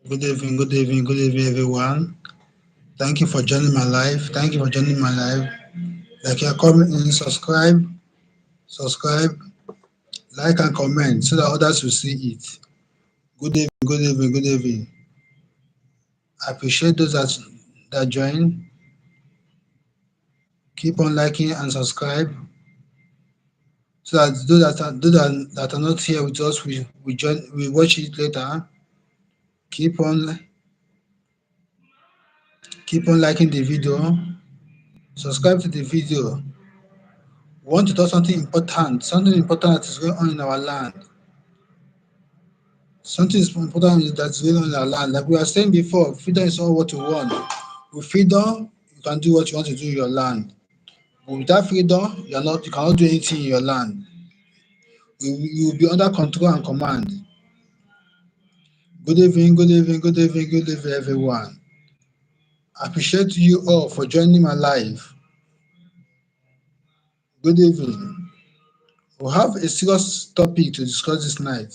Good evening, everyone. Thank you for joining my live. Thank you for joining my live. Like you're coming in, subscribe, like and comment so that others will see it. Good evening. I appreciate those that join. Keep on liking and subscribe so that those that are not here with us we watch it later. Keep on keep on liking the video, subscribe to the video. We want to talk something important that is going on in our land. Something is important that's going on in our land. Like we were saying before, freedom is not what you want. With freedom, you can do what you want to do in your land. But without freedom, you cannot do anything in your land. You will be under control and command. Good evening, everyone. I appreciate you all for joining my live. Good evening. We have a serious topic to discuss this night.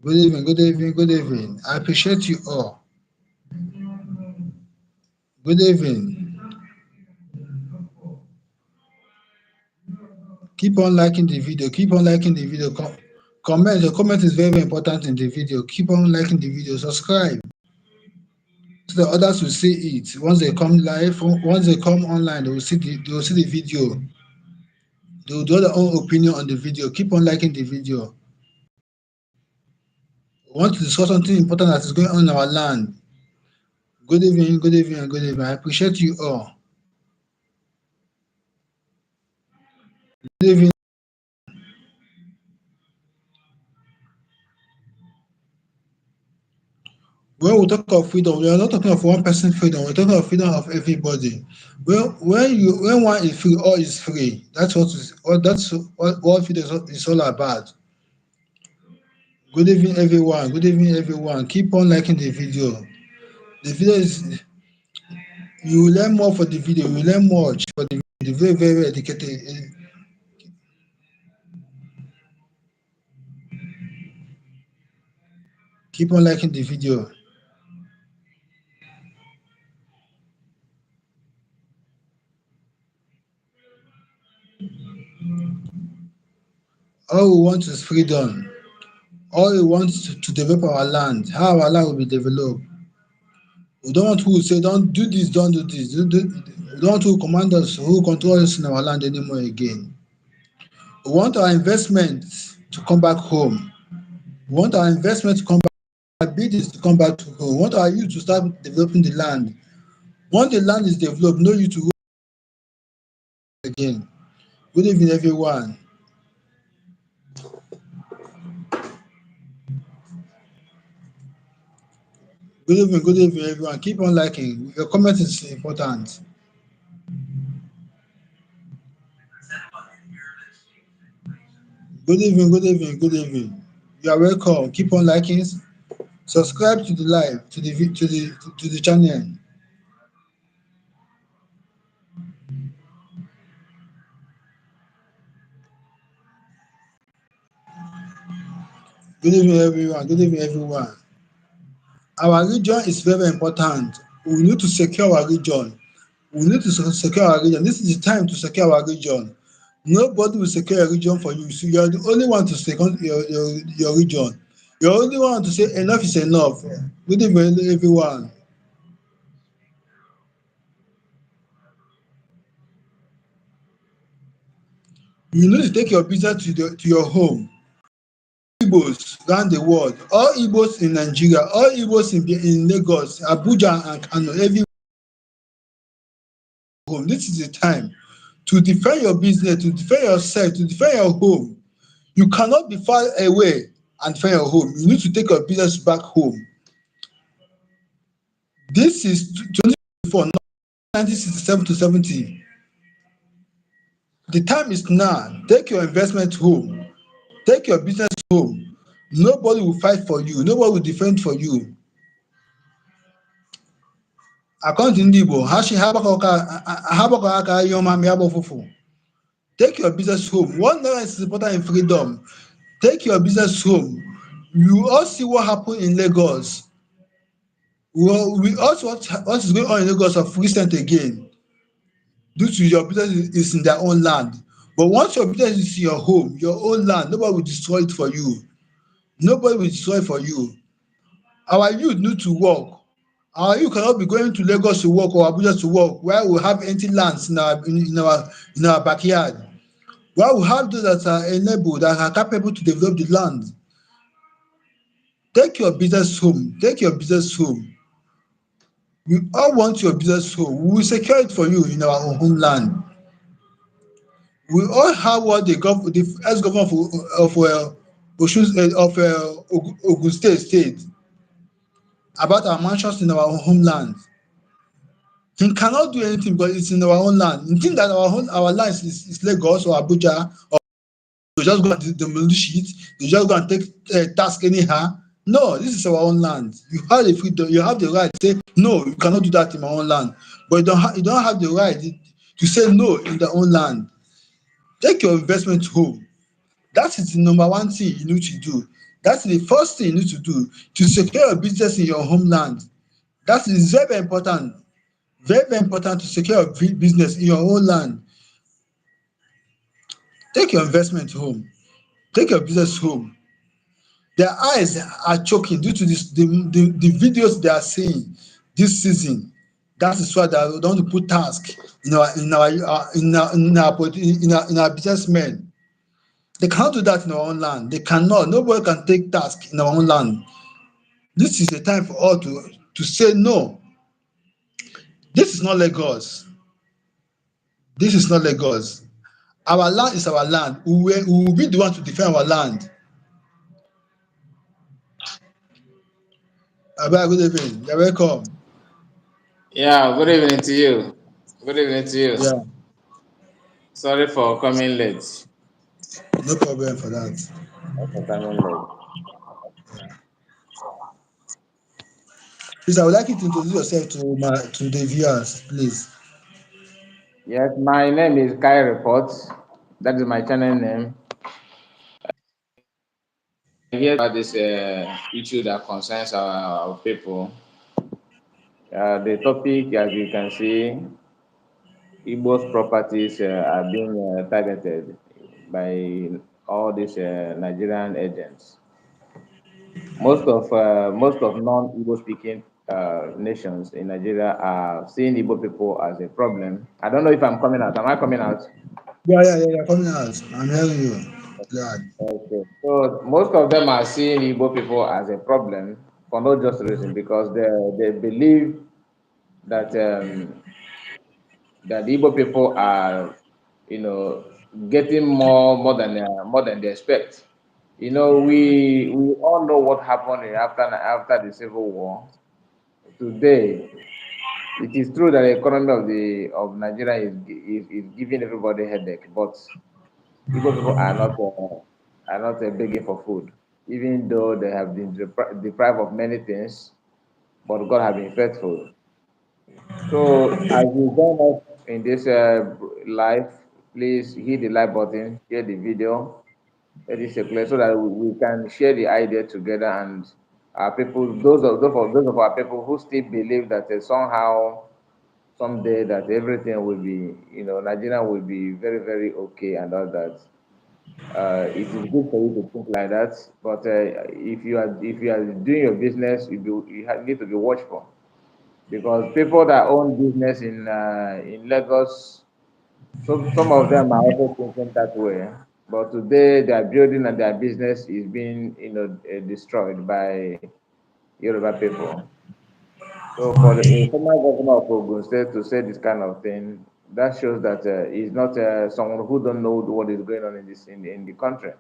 Good evening. I appreciate you all. Good evening. Keep on liking the video. Keep on liking the video. Comment. The comment is very, very important in the video. Keep on liking the video. Subscribe so that others will see it. Once they come live, once they come online, they will see the video. They will do their own opinion on the video. Keep on liking the video. We want to discuss something important that is going on in our land. Good evening. I appreciate you all. Good evening. When we talk of freedom, we are not talking of one person freedom. We're talking of freedom of everybody. When one is free, all is free. That's what freedom is all about. Good evening, everyone. Good evening, everyone. Keep on liking the video. The video is you will learn more for the video. You will learn much for the video. Very, very educated. Keep on liking the video. All we want is freedom. All we want is to develop our land. How our land will be developed. We don't want who will say, don't do this, don't do this. We don't want who command us, who control us in our land anymore again. We want our investment to come back home. We want our investment to come back, our business to come back to home. We want our youth to start developing the land. Once the land is developed, no youth to go again. Good evening, everyone. Good evening, everyone. Keep on liking. Your comment is important. Good evening. You are welcome. Keep on liking. Subscribe to the live, to the channel. Good evening, everyone. Good evening, everyone. Our region is very important. We need to secure our region. We need to secure our region. This is the time to secure our region. Nobody will secure a region for you. So you are the only one to secure your region. You're the only one to say enough is enough. Good evening, everyone. You need to take your business to your home. Igbos around the world, all Igbos in Nigeria, all Igbos in Lagos, Abuja and Kano, every home. This is the time to defend your business, to defend yourself, to defend your home. You cannot be far away and defend your home. You need to take your business back home. This is 2024, not 1967 to 70. The time is now. Take your investment home. Take your business home. Nobody will fight for you. Nobody will defend for you. According to ndị Igbo, ha gbakọrọ aka ihe ọma ma ya gba ụfụfụ. Take your business home. One thing is important in freedom. Take your business home. You all see what happened in Lagos. We all see what is going on in Lagos of recent again, due to your business is in their own land. But once your business is in your home, your own land, nobody will destroy it for you. Nobody will destroy it for you. Our youth need to work. Our youth cannot be going to Lagos to work or Abuja to work while we have empty lands in our backyard. While we have those that are enabled, that are capable to develop the land. Take your business home. Take your business home. We all want your business home. We will secure it for you in our own homeland. We all have what the ex-governor of Ogun State about our mansions in our homeland. He cannot do anything because it's in our own land. You think that our land is Lagos or Abuja, or they just go and demolish it, they just go and take task anyhow. No, this is our own land. You have the freedom, you have the right to say no, you cannot do that in my own land. But you don't have the right to say no in their own land. Take your investment home. That is the number one thing you need to do. That's the first thing you need to do to secure your business in your homeland. That is very important. Very, very important to secure your business in your own land. Take your investment home. Take your business home. Their eyes are choking due to the videos they are seeing this season. That is why they don't want to put task in our businessmen. They cannot do that in our own land. They cannot. Nobody can take task in our own land. This is the time for us to say no. This is not Lagos. This is not Lagos. Our land is our land. We will be the one to defend our land. Abeg, good evening. You're welcome. Yeah, good evening to you. Good evening to you. Yeah, Sorry for coming late. no problem for that. For coming late. Please, I would like you to introduce yourself to the viewers, please. Yes, my name is Kai Report. That is my channel name. Here about this issue that concerns our people. The topic, as you can see, Igbo's properties are being targeted by all these Nigerian agents. Most of non-Igbo speaking nations in Nigeria are seeing Igbo people as a problem. I don't know if I'm coming out. Am I coming out? Yeah, you're coming out. I'm hearing you. Glad. Okay. So most of them are seeing Igbo people as a problem for no just reason because they believe that that Igbo people are, you know, getting more than they expect. We all know what happened after the Civil War. Today, it is true that the economy of Nigeria is giving everybody headache, but Igbo people are not begging for food, even though they have been deprived of many things, but God has been faithful. So as you join us in this live, please hit the like button, share the video, let it circulate so that we can share the idea together and our people, those of our people who still believe that somehow someday that everything will be, Nigeria will be very, very okay and all that. It is good for you to think like that, but if you are doing your business, need to be watchful because people that own business in Lagos, some of them are also thinking that way. But today, their building and their business is being, destroyed by Yoruba people. So for the former governor of Ogun State to say this kind of thing, that shows that he's not someone who don't know what is going on in the country.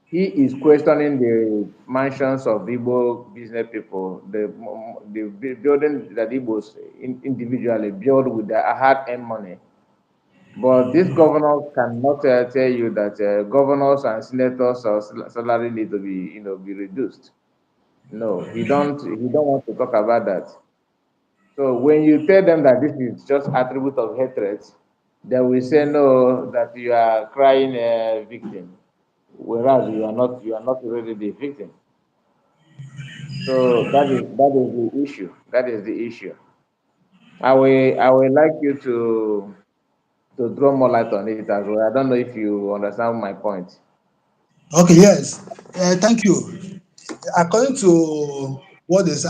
He is questioning the mansions of Igbo business people, the building that Igbos individually build with their hard-earned money. But these governors cannot tell you that governors and senators' salary need to be, be reduced. No, he don't want to talk about that. So when you tell them that this is just attribute of hatred, they will say no, that you are crying a victim, whereas you are not really the victim. So that is the issue. That is the issue. I will like you to throw more light on it as well. I don't know if you understand my point. Okay, yes. Thank you. According to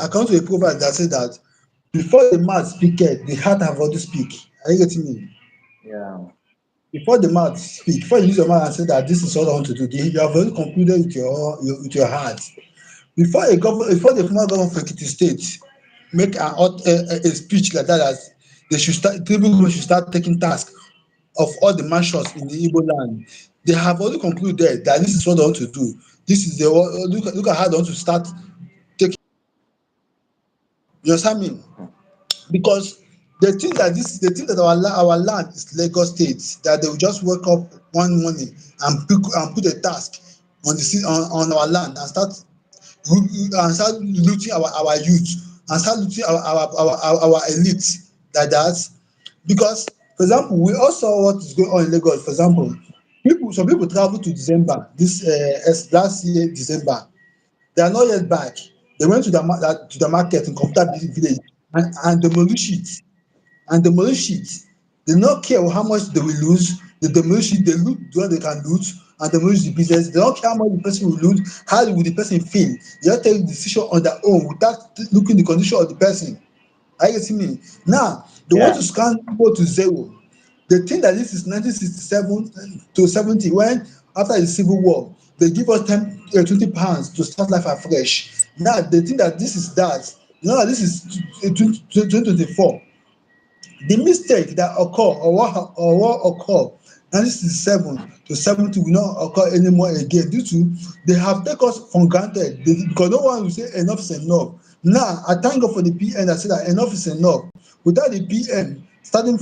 according to a proverb that says that before the mouth speaketh, the heart have already speak. Are you getting me? Yeah. Before the mouth speak, before you use your mouth and say that this is what I want to do, you have already concluded with your heart. Before the former government of Ekiti State make a speech like that, that they should start, Tinubu government should start taking task of all the mansions in the Igbo land. They have already concluded that this is what they want to do. This is the look at how they want to start taking. You understand me? Because they think that our land is Lagos State, that they will just wake up one morning and put a task on our land and start looting our youth and start looting our elite like that. Because for example, we all saw what is going on in Lagos. For example, some people travel to December last year December, they are not yet back. They went to the market in Computer Village and demolish it and demolish it. They no care how much they will lose. They demolish it, they loot what they can loot and demolish the business. They don't care how much the person will loot, how will the person feel. They just take the decision on their own without looking the condition of the person. Are you getting me? Now they want Yeah. to scan people to zero. They think that this is 1967 to 70 when after the civil war they give us 20 pounds to start life afresh. Now they think that this is that. Now this is 2024. The mistake that occur or what occur 1967 to 70 will not occur anymore again due to they have take us for granted because no one will say enough is enough. Now I thank God for the PM that say that enough is enough. Without the PM starting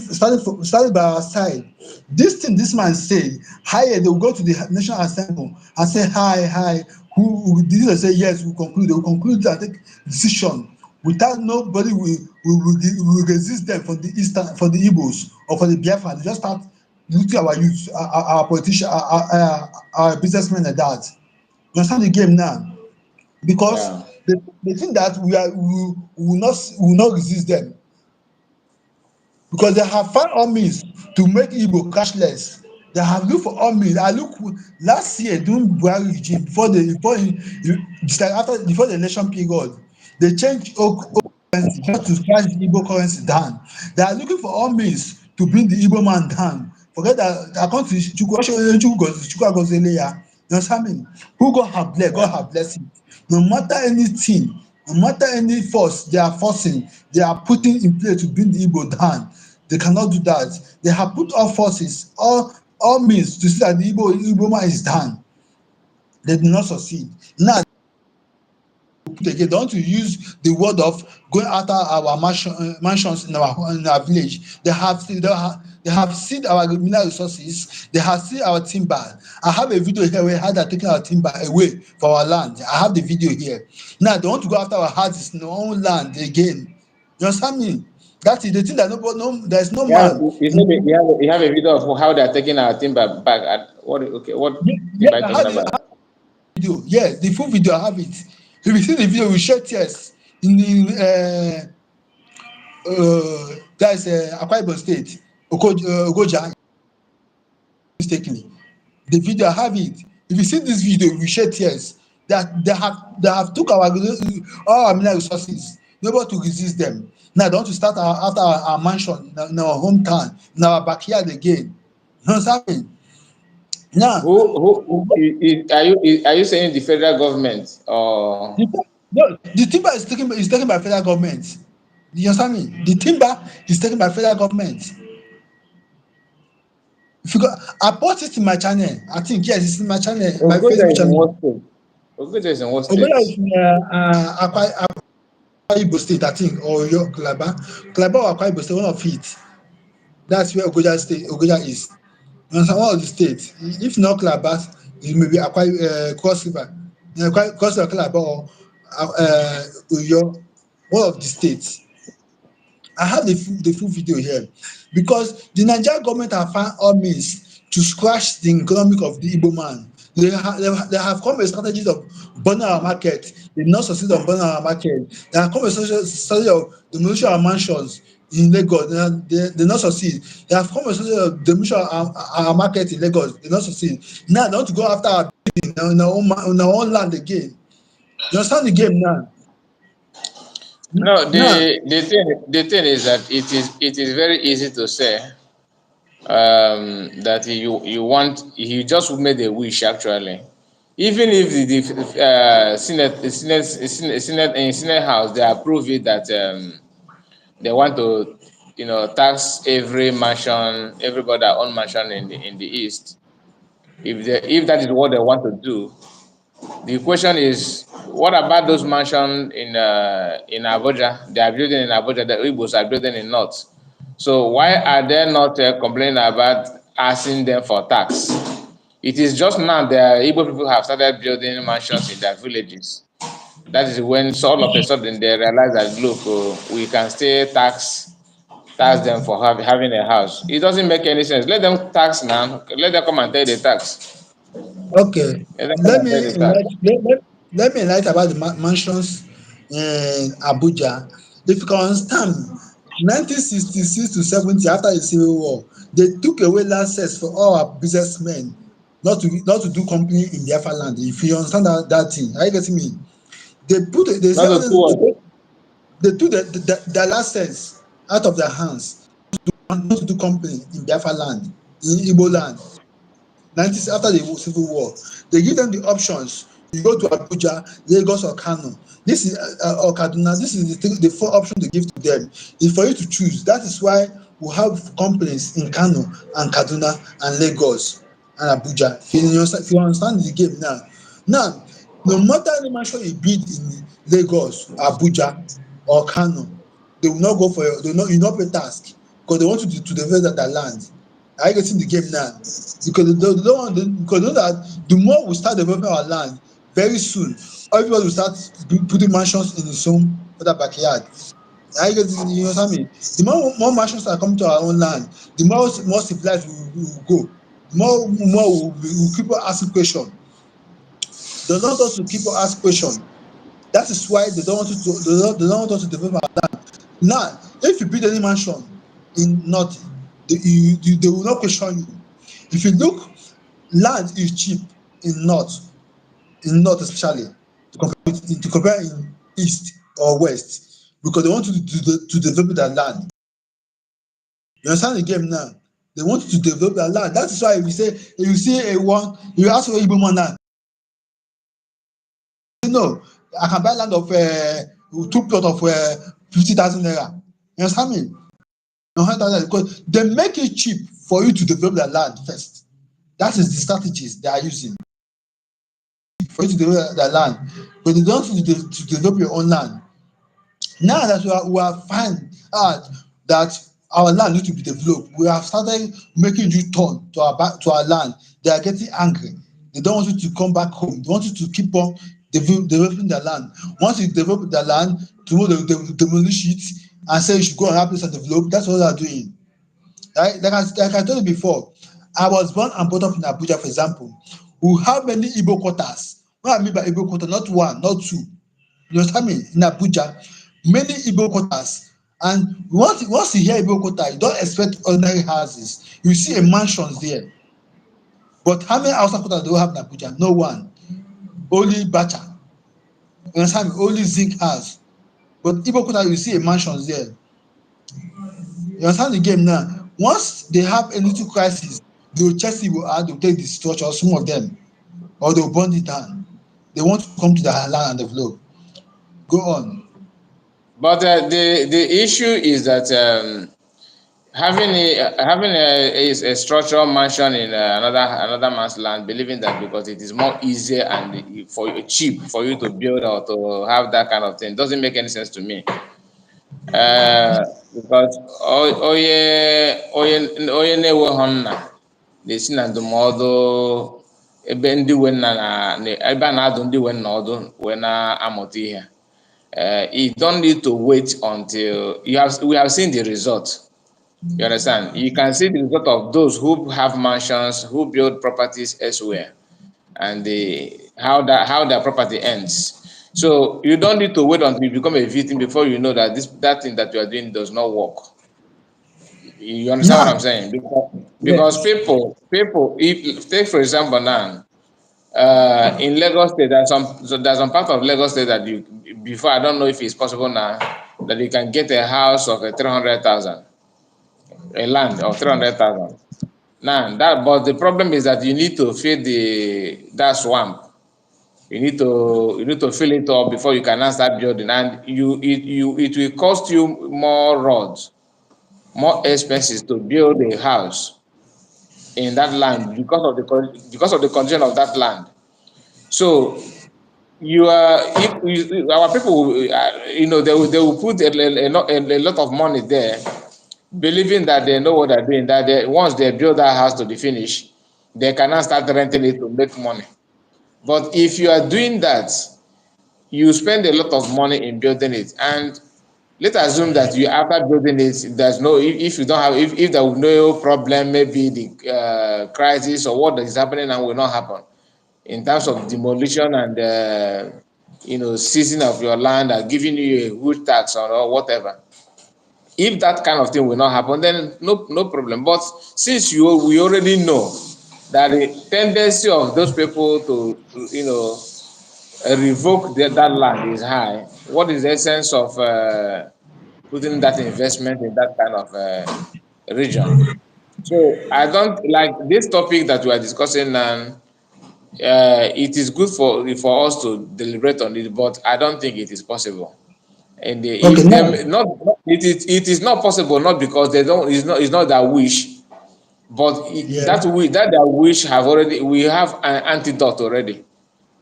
by our side, this thing this man say higher they will go to the national assembly and say hi who the leader say yes we conclude, they will conclude and take decision without nobody will resist them from the eastern, for the Igbos or for the Biafra. They just start looting our youth, our politicians, our businessmen like that. You understand the game now? Because Yeah. they think that we will not resist them because they have found all means to make Igbo cashless. They have looked for all means. I look last year during Buhari regime before the election period, they changed currency just to crash the Igbo currency down. They are looking for all means to bring the Igbo man down. Forget that according to Chukwu Agozeleya, you understand me? Who God have blessed, God Yeah. have blessed it. No matter anything, no matter any force they are forcing, they are putting in place to bring the Igbo down. They cannot do that. They have put all forces, all means to see that the Igbo man is down. They did not succeed. Now again, they want to use the word of going after our mansions in our village. They have seen our mineral resources. They have seen our timber. I have a video here where how they're taking our timber away from our land. I have the video here. Now they want to go after our houses in our own land again. You understand me? That is the thing that there is no Yeah. man. You said that you have a video of how they are taking our timber back. What? Okay. What timber Yes, are you I talking have the about? video. Yes, the full video. I have it. If you see the video, we shed tears in the that's Akwa Ibom State, Ogoja mistakenly. The video, I have it. If you see this video, we shed tears. That they have took all our mineral resources, nobody to resist them. Now they want to start after our mansion in our hometown, in our backyard again. You understand me? Now, Are you saying the federal government or? the no, the timber is taken by federal government. You understand me? The timber is taken by federal government. If you go, I bought it in my channel. I think yes, it's in my channel, my Ogoja Facebook is in channel. what state? Ogoja is in what Ogola state? is in Akwa Ibom State, I think, or Calabar or Akwa Ibom State, one of it. That's where Ogoja is. You understand? One of the states. If not Calabar, it may be Cross River, Cross River, Calabar or Oyo, one of the states. I have the full video here because the Nigerian government have found all means to scratch the economic of the Igbo man. They have come with strategies of burning our market. They did not succeed on burning our market. They have come with strategy of demolition our mansions in Lagos. They did not succeed. They have come with strategy of demolition our market in Lagos. They did not succeed. Now they want to go after our building in our own land again. You understand the game now? No, Now, the thing is that it is very easy to say that you just made a wish actually. Even if the Senate House they approve it that they want to tax every mansion, everybody that own mansion in the east. If that is what they want to do, the question is, what about those mansions in Abuja? They are building in Abuja. The Igbos are building in North. So why are they not complaining about asking them for tax? It is just now the Igbo people have started building mansions in their villages. That is when, so all of a sudden, they realize that look, we can still tax them for having a house. It doesn't make any sense. Let them tax now. Let them come and pay the tax. okay, Let them come let and me pay the tax. enlighten let me enlighten about the mansions in Abuja. If you can understand, 1966 to 70, after the Civil War, they took away license for all our businessmen not to do company in Biafra land. If you understand that thing, are you getting me? They Not say to do what? they took their license out of their hands not to do company in Biafra land, in Igbo land. 90s, after the civil war, they give them the options. You go to Abuja, Lagos or Kano. This is or Kaduna. This is the four options they give to them. It's for you to choose. That is why we have companies in Kano and Kaduna and Lagos and Abuja. If you understand the game now, no matter any mansion you build in Lagos, Abuja or Kano, they will not go for you not pay tax because they want you to develop that land. Are you getting the game now? Because they don't want because they know that the more we start developing our land, very soon everybody will start putting mansions in his own for that backyard. Are you getting, you understand me? The more mansions are coming to our own land, the more civilized we will go. The more we will keep on asking questions. They don't want us to keep on asking questions. That is why they don't want you to they don't want us to develop our land. Now, if you build any mansion in north, they will not question you. If you look, land is cheap in north especially to compare in east or west because they want you to develop their land. You understand the game now? They want you to develop their land. That is why if you see a one, you ask for Igbo man now, you know, I can buy land of two plot of 50,000 naira. You understand me? 100,000 because they make it cheap for you to develop their land first. That is the strategies they are using for you to develop their land. But they don't want you to develop your own land. Now that we are find out that our land need to be developed, we have started making you turn to our land. They are getting angry. They don't want you to come back home. They want you to keep on developing their land. Once you develop their land, tomorrow they will demolish it and say you should go another place and develop. That's what they are doing. Right? Like I told you before, I was born and brought up in Abuja, for example. We have many Igbo quarters. What I mean by Igbo quarter, not one, not two. You understand me? In Abuja, many Igbo quarters. And once you hear Igbo quarter, you don't expect ordinary houses. You see a mansions there. But how many Hausa quarters do we have in Abuja? No one. Only Bacha. You understand me? Only zinc house. But Igbo quarter, you see a mansions there. You understand the game now? Once they have a little crisis, they will check Igbo out, they will take the structure, some of them, or they will burn it down. They want to come to their land and develop. Go on. But the issue is that having a structural mansion in another man's land, believing that because it is more easier and cheap for you to build or to have that kind of thing doesn't make any sense to me. Because onye na-enweghị nna na-esi na ndụmọdụ ebe a na-adụ ndị nwe nna ọdụ wee na-amụta ihe. You don't need to wait until we have seen the result. You understand? You can see the result of those who have mansions, who build properties elsewhere. and the how their property ends. So you don't need to wait until you become a victim before you know that that thing that you are doing does not work. You understand what Now, I'm saying? Because yes, people, if take for example now, in Lagos State, there's some part of Lagos State that you before I don't know if it's possible now that you can get a house of a 300,000, a land of 300,000. Now that, but the problem is that you need to fill the that swamp. You need to fill it up before you can now start building, and it will cost you more roads, more expenses to build a house in that land because of the condition of that land. So you are if our people they will put a lot of money there, believing that they know what they're doing, that once they build that house to the finish, they cannot start renting it to make money. But if you are doing that, you spend a lot of money in building it, and let's assume that you after building it, there's no if you don't have if there will no problem, maybe the crisis or what is happening now will not happen in terms of demolition and seizing of your land and giving you a good tax or whatever. If that kind of thing will not happen, then no problem. But since we already know that the tendency of those people to revoke that land is high, what is the essence of putting that investment in that kind of region? So I don't like this topic that we are discussing now. It is good for us to deliberate on it, but I don't think it is possible. And okay, if now, them not it is not possible, not because they don't it's not their wish, but yeah, that their wish have already we have an antidote already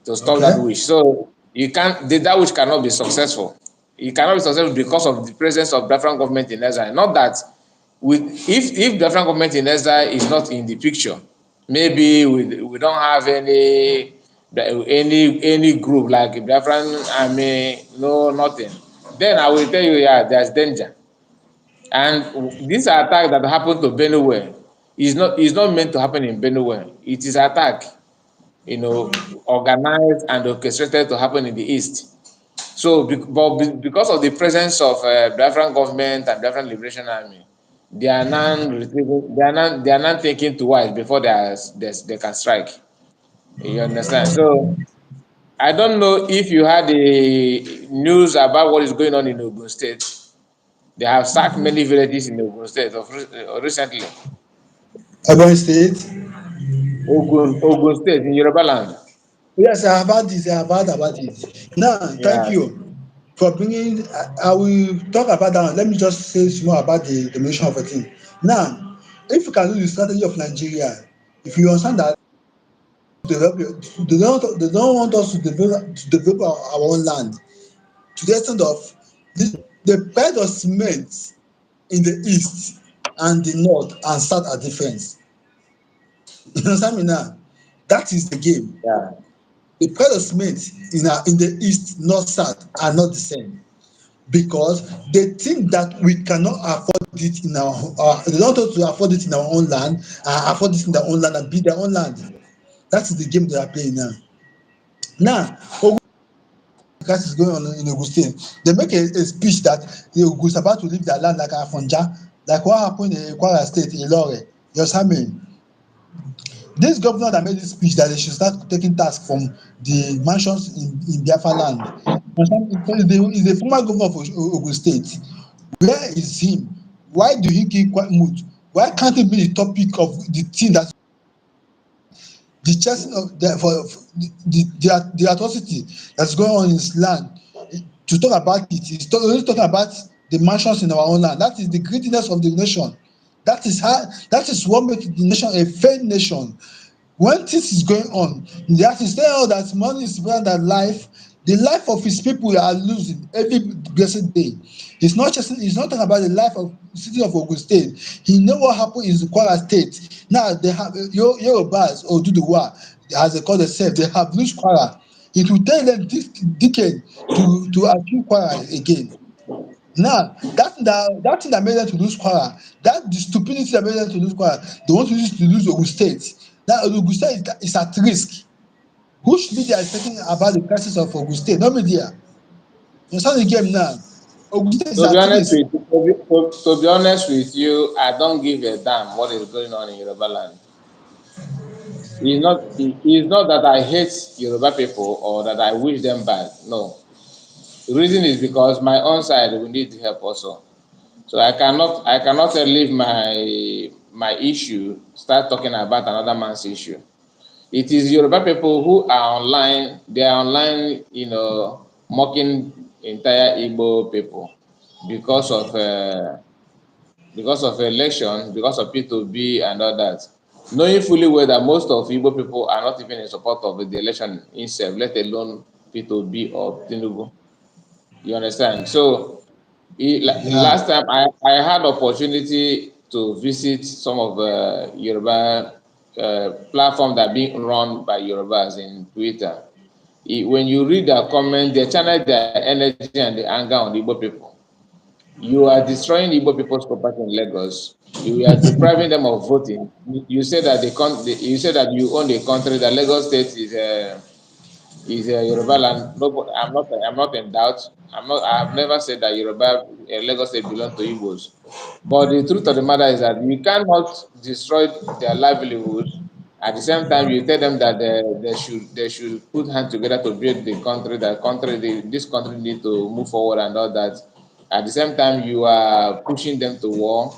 to stop that okay, wish. So you can't that wish cannot be successful. It cannot be successful because of the presence of different government in exile. Not that if different government in exile is not in the picture, maybe we don't have any group like Biafran army, no nothing. Then I will tell you, yeah, there's danger. And this attack that happened to Benue is not meant to happen in Benue. It is attack, organized and orchestrated to happen in the east. So, because of the presence of Biafran government and Biafran Liberation Army, they are now retrieving, they are now thinking twice before they can strike. You understand? So, I don't know if you had the news about what is going on in Ogun State. They have sacked many villages in Ogun State recently. Ebonyi State. Ogun State in Yoruba land. Yes, I have heard this. I have heard about it. Now, thank Yeah. you for bringing. I will talk about that one. Let me just say some more about the mission of a thing. Now, if you can do the strategy of Nigeria, if you understand that develop, they don't want us to develop our own land to the extent of the price of cement in the east and the north and south are different. You understand me now? That is the game. Yeah. The price of cement in the east, north, south are not the same because they think that we cannot afford it in they don't want to afford it in our own land and afford it in their own land and build their own land. That is the game they are playing now. Now, Ogun crisis is going on in Ogun State. They make a speech that the Ogun is about to leave their land like Afonja, like what happened in Kwara State, in Ilore. You understand me? This governor that made this speech that they should start taking tax from the mansions in Biafra land. He's the former governor of Ogun State. Where is him? Why do he keep quiet mute? Why can't it be the topic of the thing that the chasing of the atrocity that's going on in his land to talk about it? He's only talking about the mansions in our own land. That is the greatness of the nation. That is what makes the nation a fair nation. When this is going on, they have to say, oh, that money is better than life. The life of his people are losing every blessed day. He's not talking about the life of the city of Ogun State. He know what happened in Kwara State. Now they have Yorubas or Duduwa, as they call themselves, they have lose Kwara. It will take them this decade to achieve Kwara again. Now, that thing that made them to lose Kwara, the stupidity that made them to lose Kwara, they want to use to lose Ogun State. Now, Ogun State is at risk. Which media is talking about the crisis of Ogun State? No media. You understand the game now? Ogun State is To be at honest risk. with you, to be honest with you, I don't give a damn what is going on in Yoruba land. It's not that I hate Yoruba people or that I wish them bad. No. The reason is because my own side will need help also. So I cannot leave my issue, start talking about another man's issue. It is Yoruba people who are online, they are online, mocking entire Igbo people because of election, because of P2B and all that. Knowing fully well that most of Igbo people are not even in support of the election itself, let alone P2B or Tinubu. You understand? So Yeah, last time I had opportunity to visit some of the Yoruba platform that being run by Yorubas in Twitter. When you read their comment, they channel their energy and the anger on the Igbo people. You are destroying Igbo people's property in Lagos. You are depriving them of voting. You say that you say that you own a country. That Lagos State is Yoruba land. No, but I'm not in doubt. I have never said that Lagos State belong to Igbos. But the truth of the matter is that you cannot destroy their livelihood. At the same time, you tell them that they should put hands together to build the country. This country need to move forward and all that. At the same time, you are pushing them to war.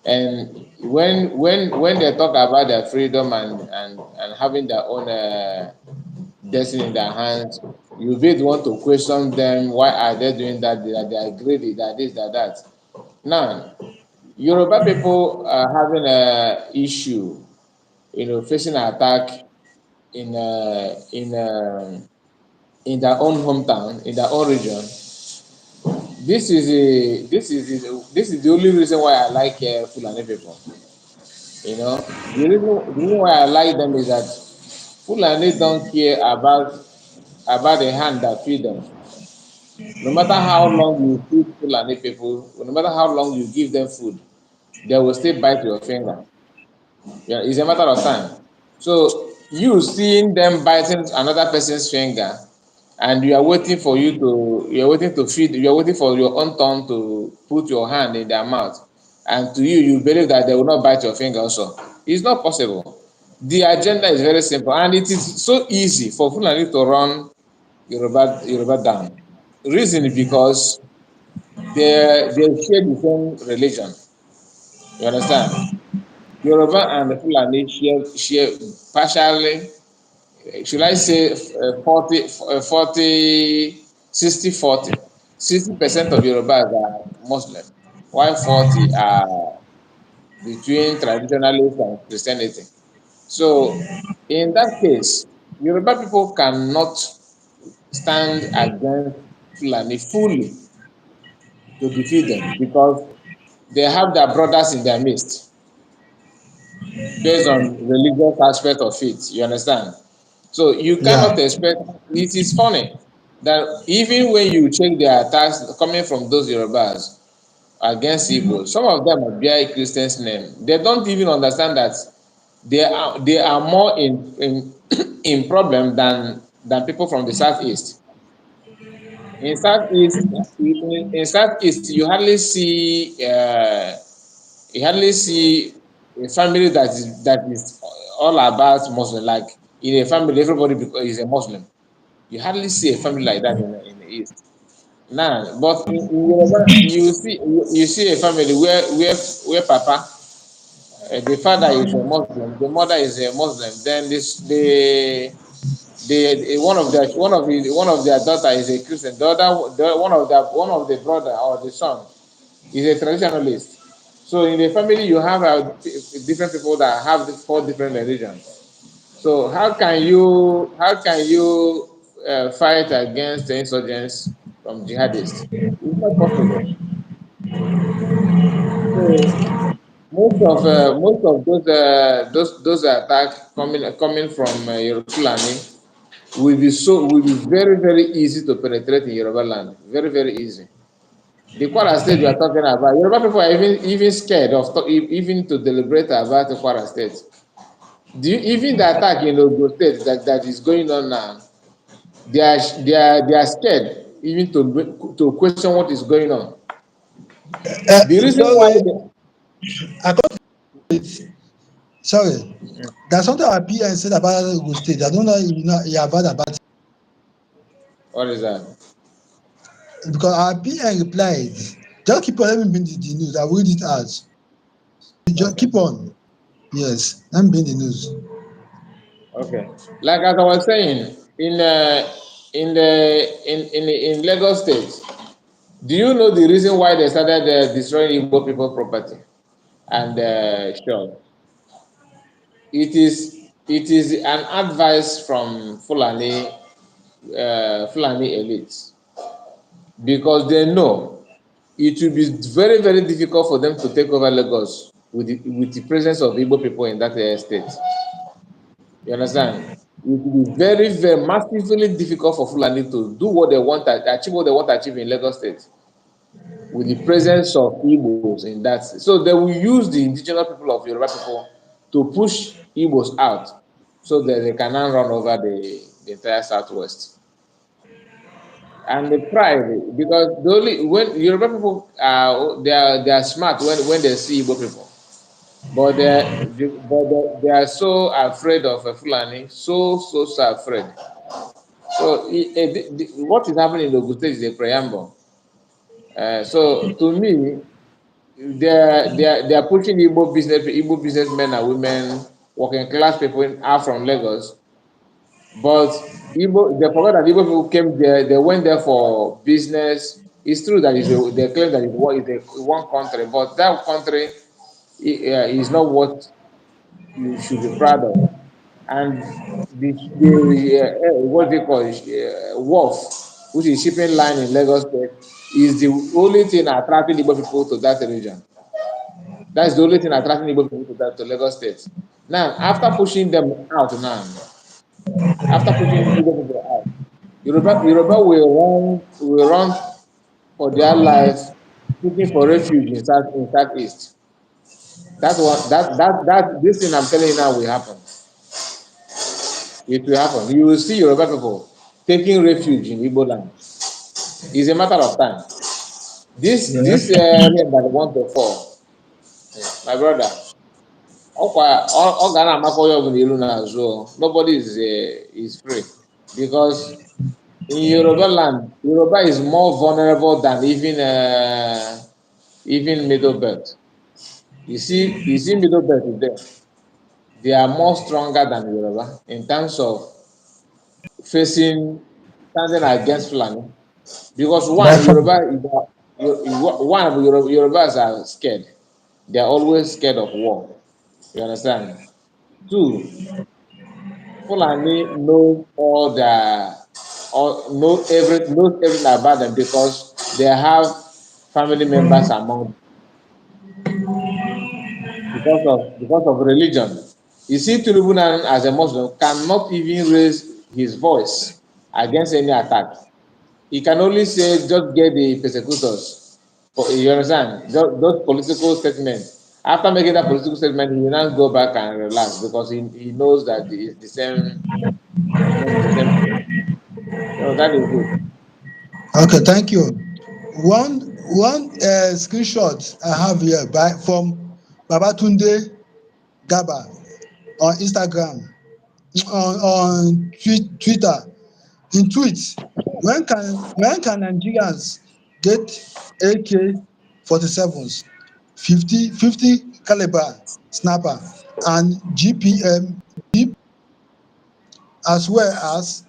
And when they talk about their freedom and having their own destiny in their hands, you will want to question them. Why are they doing that? That they are greedy, that this, that. Now, Yoruba people are having a issue, facing an attack in uh, in uh, in their own hometown, in their own region. This is the only reason why I like Fulani people. The reason why I like them is that Fulani don't care about the hand that feed them. No matter how long you feed Fulani people, no matter how long you give them food, they will still bite your finger. Yeah, it's a matter of time. So you seeing them biting another person's finger, and you are waiting to feed, you are waiting for your own turn to put your hand in their mouth, and to you believe that they will not bite your finger also. It's not possible. The agenda is very simple, and it is so easy for Fulani to run Yoruba down. Reason is because they share the same religion. You understand? Yoruba and the Fulani share partially, should I say 60-40. 60% of Yorubas are Muslim, while 40 are between traditionalists and Christianity. So in that case, Yoruba people cannot stand against Fulani fully to defeat them because they have their brothers in their midst based on religious aspect of it. You understand? So you yeah, cannot expect. It is funny that even when you check the attacks coming from those Yorubas against Igbo, some of them bear Christians' name. They don't even understand that they are more in in problem than people from the southeast. In southeast, you hardly see a family that is all about Muslim. Like in a family, everybody is a Muslim. You hardly see a family like that in the East. Now, but in Yoruba, you see a family where Papa, the father is a Muslim, the mother is a Muslim. Then one of their daughter is a Christian. One of the brother or the son is a traditionalist. So in the family, you have different people that have the four different religions. So how can you fight against the insurgents from jihadists? It's not possible. So most of those attacks coming from Fulani will be very very easy to penetrate in Yoruba land. Very very easy. The Kwara state we are talking about, Yoruba people are even scared of even to deliberate about the Kwara state. Even the attack in Ogun State that is going on now, they are scared even to question what is going on. The reason why Sorry, I got it. Sorry. There's something our PN said about Ogun State. I don't know if you have heard about it. what is that? Because our PN replied, just keep on, let me bring the news. I will read it out. Just Okay. keep on. Yes, let me bring the news. Okay. Like as I was saying, in Lagos State, do you know the reason why they started destroying Igbo people property and sure, it is an advice from Fulani elites because they know it will be very very difficult for them to take over Lagos with the presence of Igbo people in that state. You understand? It will be very, very massively difficult for Fulani to do what they want to achieve, what they want to achieve in Lagos State with the presence of Igbos in that. So they will use the indigenous people of Yoruba people to push Igbos out so that they can now run over the entire southwest. And the pride, because the only when Yoruba people are they are smart when they see Igbo people. But they are so afraid of a Fulani, so afraid. So what is happening in Ogun State is a preamble. So to me, they are pushing Igbo businessmen and women, working class people out from Lagos. But they forgot that Igbo people came there. They went there for business. It's true that they claim that it's one country, but that country is not what you should be proud of. And what they call wharf, which is shipping line in Lagos State, is the only thing attracting Igbo people to that region. That's the only thing attracting Igbo people to Lagos State. Now, after pushing Igbo people out, Yoruba will run for their lives, looking for refuge in southeast. That's what that this thing I'm telling you now will happen. It will happen. You will see Yoruba people taking refuge in Igbo land. It's a matter of time. Yeah. This rain that want to fall, my brother, ọ ga na-amakwa onye ọbụla ilu n'azụ o. Nobody is free because in Yoruba land, Yoruba is more vulnerable than even Middle Belt. You see Middle Belt is there. They are more stronger than Yoruba in terms of standing against Fulani. Because By one, far. Yorubas are scared. They are always scared of war. You understand? Two, Fulani knows everything about them because they have family members among them because of religion. You see, Tinubu now as a Muslim cannot even raise his voice against any attack. He can only say just get the persecutors. You understand? Those political statements. After making that political statement, he will now go back and relax because he knows that it's the same thing. So that is it. Okay, thank you. One screenshot I have here from Babatunde Gaba on Instagram, on Twitter. In tweets, when can Nigerians get AK-47s, 50 caliber snapper, and GPM, as well as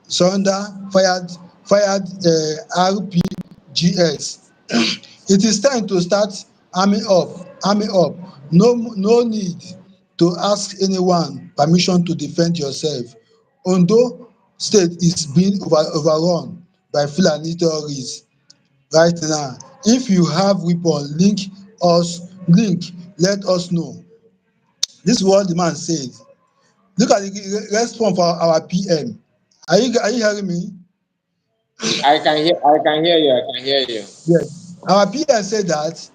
surrender fired RPGs? It is time to start arming up. No need to ask anyone permission to defend yourself. Ondo State is being overrun by Fulani terrorists right now. If you have weapon, link let us know. Dis is what the man said. Look at the response for our PM. Are you hearing me? I can hear you. I can hear you. Yes. Our PM said that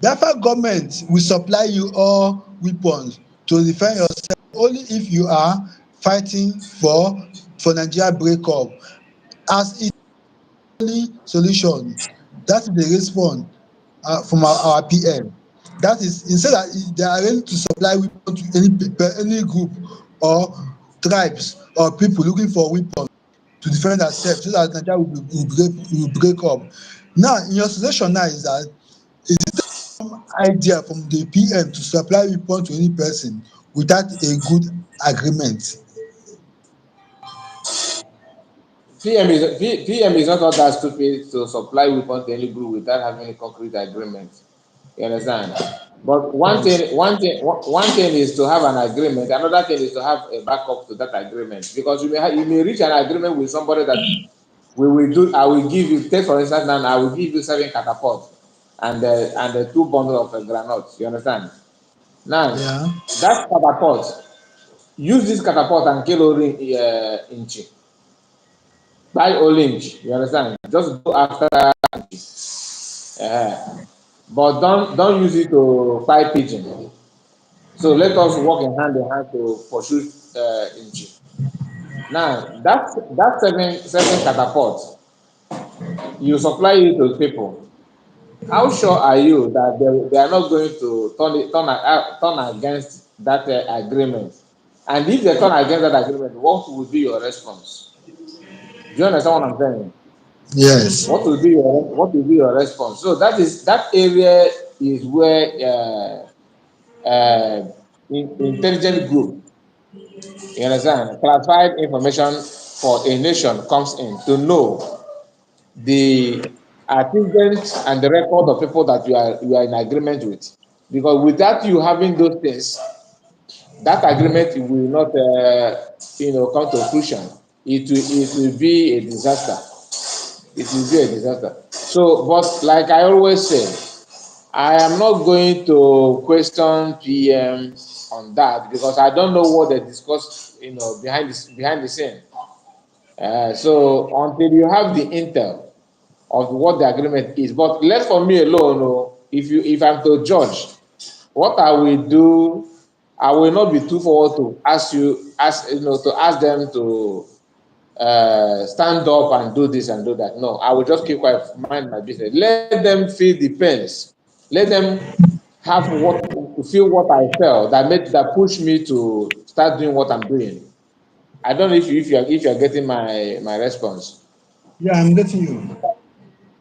Biafra government will supply you all weapons to defend yourself only if you are fighting for Nigeria breakup. As it only solution, that is the response from our PM. That is, instead that they are ready to supply weapon to any group or tribes or people looking for weapon to defend ourselves so that Nigeria will break up. Now in your suggestion now is that idea from the PM to supply weapon to any person without a good agreement. PM is not all that stupid to supply weapons to any group without having a concrete agreement. You understand? But Yes. one thing is to have an agreement. Another thing is to have a backup to that agreement, because you may reach an agreement with somebody that we will do. I will give you. Take for instance now. I will give you 7 catapult and the 2 bundles of granules. You understand? Now Yeah. that catapult, use this catapult and kill only inch. Buy orange, you understand? Just go after but don't use it to fight pigeon. So let us work in hand to pursue Inji. Now that seven catapult, you supply it to people. How sure are you that they are not going to turn against that agreement? And if they turn against that agreement, what will be your response? Do you understand what I'm saying? Yes. What will be your response? So that area is where intelligent group, you understand, classified information for a nation comes in to know the achievements and the record of people that you are in agreement with. Because without you having those things, that agreement will not come to fruition. It will be a disaster. It will be a disaster. So, but like I always say, I am not going to question PM on that because I don't know what they discussed, behind the scene. So until you have the intel of what the agreement is, but left for me alone, if I'm to judge, what I will do, I will not be too forward to ask them to stand up and do this and do that. No, I will just keep quiet, mind my business. Let them feel the pains. Let them have feel what I felt that pushed me to start doing what I'm doing. I don't know if you're getting my response. Yeah, I'm getting you.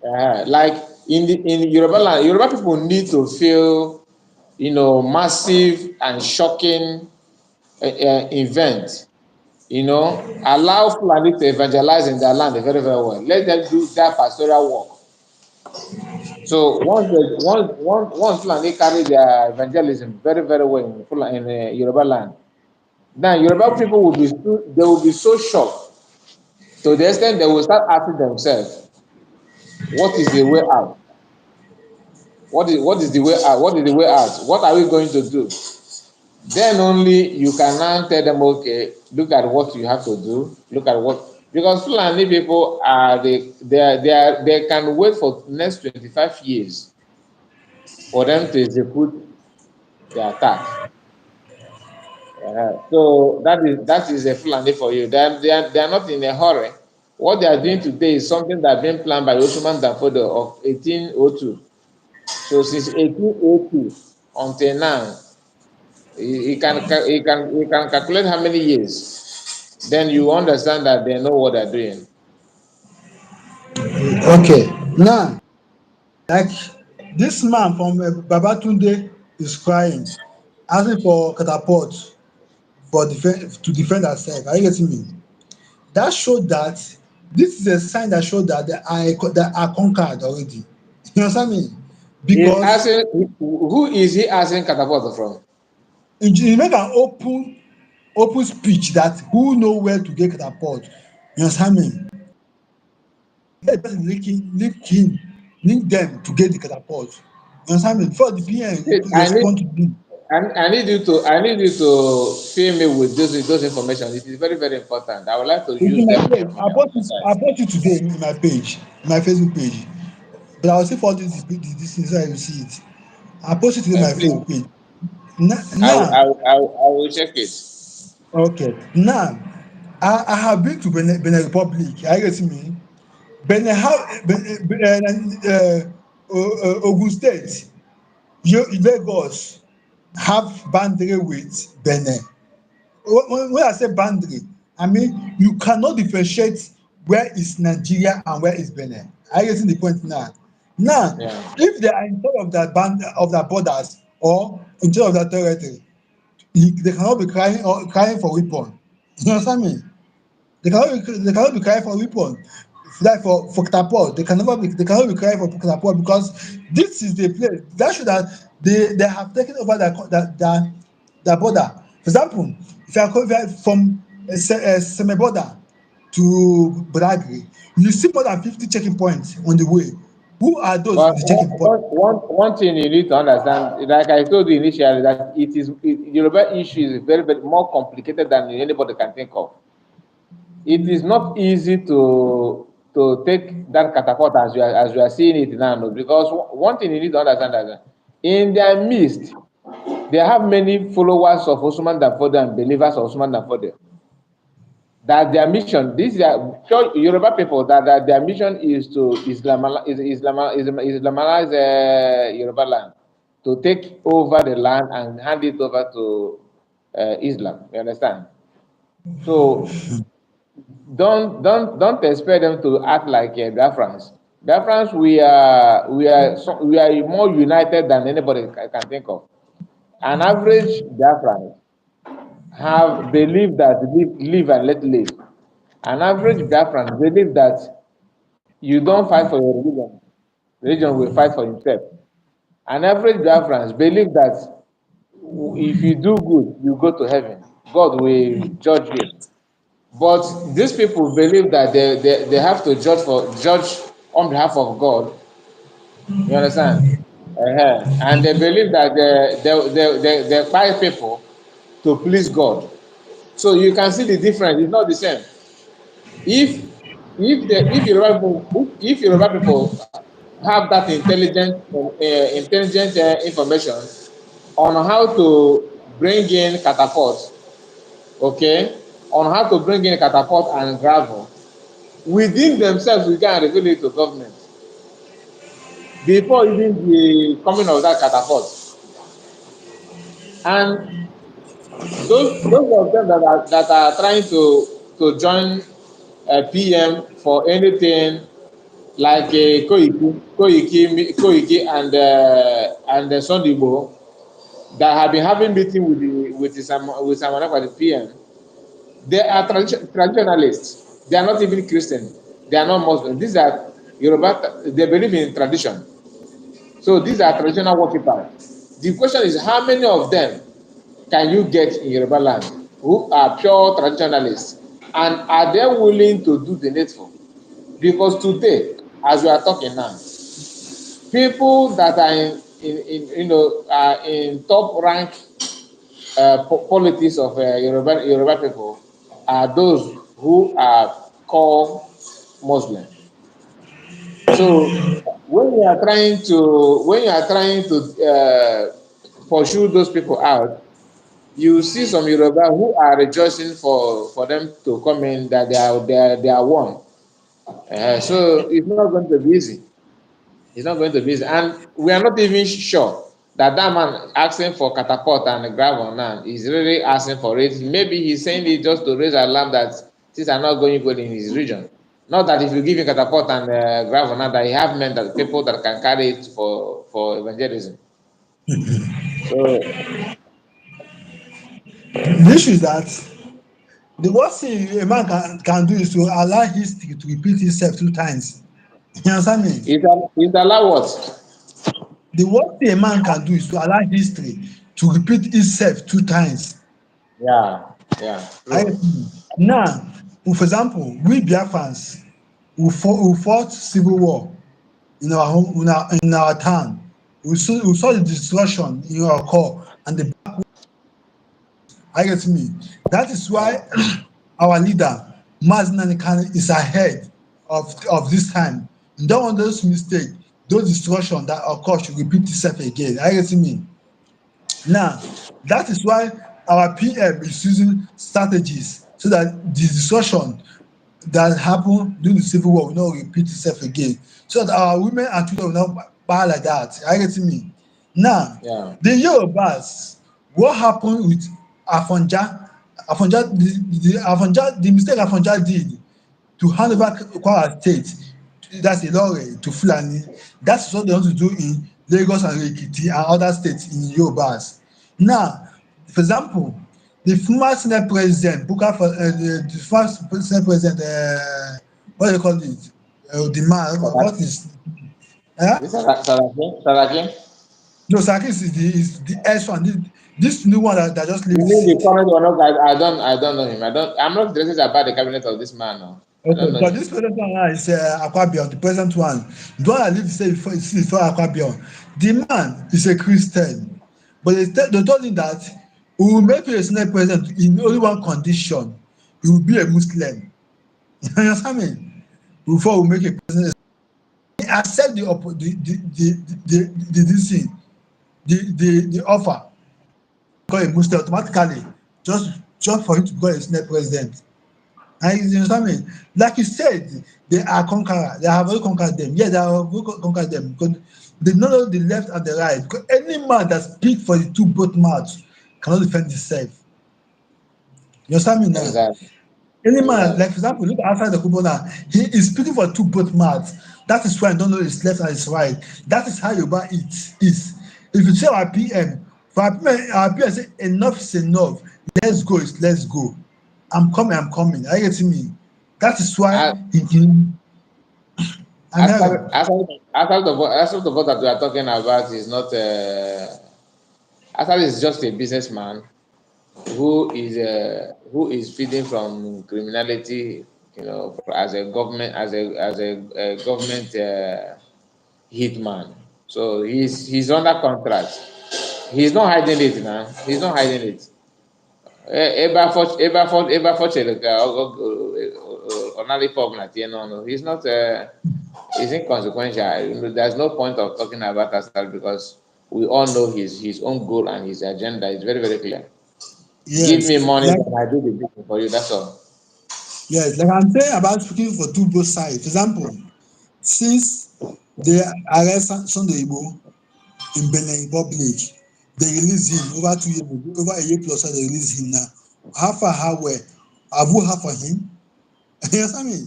Like in Yoruba land, Yoruba people need to feel massive and shocking event. Allow Fulani to evangelize in their land very, very well. Let them do that pastoral work. So once Fulani carry their evangelism very, very well in Yoruba land, now Yoruba people will be so shocked to the extent they will start asking themselves, what is the way out? What is the way out? What is the way out? What are we going to do? Then only you can now tell them, okay, look at what you have to do. Look at what, because Fulani people they can wait for next 25 years for them to execute the attack. So that is a Fulani for you. They are not in a hurry. What they are doing today is something that has been planned by Osman Danfodio of 1802. So since 1802 until now, he can calculate how many years. Then you understand that they know what they're doing. Okay. Now, like this man from Babatunde is crying, asking for catapult to defend herself. Are you getting me? That showed that this is a sign that showed that they are conquered already. You understand me? He's Because asking, who is he asking catapult from? he make an open speech that who know where to get catapult. You understand me? Let the person link them to get the catapult. You understand me? Before the Wait, PM respond to him. I need you to fill me with those information. It is very, very important. I would like to It's use in my them page. on my I side. post it today in my page, my Facebook page. But I will still forward this thing so you see it. I post it today in my Please, Facebook page. Now, I will, I now will, I will, I will check it. Okay. Now, I have been to Benin Republic. Are you getting me? Benin have Ogun State, Lagos have boundary with Benin. When I say boundary, I mean you cannot differentiate where is Nigeria and where is Benin. Are you getting the point now? Now, Yeah. if they are in charge of that band of their borders or in charge of that territory, they cannot be crying for weapon. You understand me? They cannot be crying for weapon like for catapult. They cannot be crying for catapult because this is the place that show that they have taken over their border. For example, if you are from Seme border to Badagry, you see more than 50 checking points on the way. Who are those But the checking points? one thing you need to understand, like I told you initially, that Yoruba issue is very more complicated than anybody can think of. It is not easy to take that catapult as you are seeing it now, no, because one thing you need to understand that in their midst they have many followers of Osman Danfodio and believers of Osman Danfodio. That their mission, these are pure Yoruba people, that their mission is to Islamize Yoruba land, to take over the land and hand it over to Islam. You understand? So don't expect them to act like Biafrans. Biafrans, we are more united than anybody can think of. An average Biafran have believed that live and let live. An average Biafran believe that you don't fight for your religion, religion will fight for himself. An average Biafrans believe that if you do good, you go to heaven. God will judge you. But these people believe that they have to judge on behalf of God. You understand? And they believe that they buy people to please God. So you can see the difference. It's not the same. If if Yoruba people have that intelligent information on how to bring in catapult, okay, on how to bring in catapult and gravel within themselves, we can reveal it to government before even the coming of that catapult. And those of them that are trying to join PM for anything like Koiki and Sunday Igbo that have been having meeting with some of the PM. They are traditionalists. They are not even Christian. They are not Muslim. These are Yoruba. They believe in tradition. So these are traditional worshippers. The question is, how many of them can you get in Yoruba land who are pure traditionalists, and are they willing to do the needful? Because today, as we are talking now, people that are in top rank politics of Yoruba people are those who are called Muslim. So when you are trying to pursue those people out, you see some Yoruba who are rejoicing for them to come in, that they are one. So it's not going to be easy. It's not going to be easy, and we are not even sure that that man asking for catapult and gravel now is really asking for it. Maybe he's saying it just to raise alarm that things are not going good in his region. Not that if you give him catapult and gravel now, that he have men that people that can carry it for evangelism. So The issue is that the worst thing a man can do is to allow history to repeat itself 2 times. You understand me? it allow what? The worst thing a man can do is to allow history to repeat itself 2 times. Yeah, yeah, I true. now, for example, we Biafrans who fought civil war in our home in our town. We saw the destruction in our core and the I get me. That is Yeah. why our leader Mazi Kanu is ahead of this time. You don't want those mistakes, those destruction that occur should repeat itself again. I get me. Now, that is why our PM is using strategies so that the discussion that happen during the civil war will not repeat itself again, so that our women and children will not kpai like that. Are you getting me? Now, Yeah. the Yorubas, what happen with Afonja? Afonja, the mistake Afonja did to hand over Kwara State, that's Ilore, to Fulani. That's what they want to do in Lagos and Ekiti and other states in Yorubas. Now, for example, the former Senate President, the first Senate President, what do you call it? The man, what Saraki. is, eh? Is it Saraki? Saraki? No, Sarkis is the S one. This new one that just leave You the mean the seat. current one? No, I don't know him. I'm not interested about the cabinet of this man. No. I Okay, don't know but him. this present one now is Akwabion, the present one. The one I live say before Akwabion. The man is a Christian, but they told him that we will make you a Senate president in only one condition: you will be a Muslim. You understand me? Before we make a president, he accept the this thing, the offer. Become a Muslim automatically, just for him to become a Senate president. And you understand me? Like you said, they are conqueror. They have already conquered them. Yeah, they have already conquered them because they know the left and the right. Because any man that speak for the two both mouths cannot defend himself. You understand me now? Exactly. Any man, Exactly. like for example, look outside the Kubo now, he is speaking for two both mouths. That is why I don't know his left and his right. That is how Yoruba it is. If you say our PM, for our PM say enough is enough. Let's go, is let's go. I'm coming, I'm coming. Are you getting me? That is why I, I'm hearing. After the vote that we are talking about is not. After is just a businessman who is feeding from criminality. As a government government hitman. So he's under contract. He's not hiding it now. He's not hiding it. Eba fortune onali problem at no. He's not. He's inconsequential. There's no point of talking about Asal because we all know his own goal and his agenda is very very clear. Give me Yes, money, like and I do the business for you. That's all. yes, like I'm saying about speaking for two both sides. For example, since they arrest Sunday Igbo in Benin Republic, they release him over 2 years ago, over a year plus. They release him now. How far, how well have we had for him? You understand me?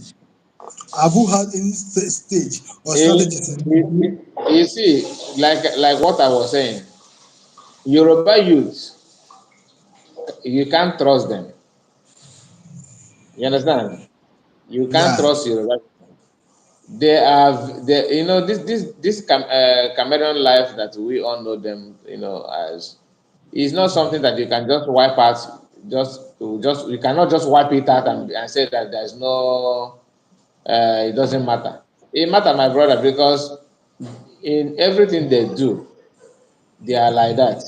Have we had any stage or Eh, strategies? you see, like what I was saying, Yoruba youth, you can't trust them. You understand? You can't Yeah, trust Yoruba. This Cameroon life that we all know them, as is not something that you can just wipe out. Just you cannot just wipe it out and say that there's no. It doesn't matter. It matter, my brother, because in everything they do, they are like that.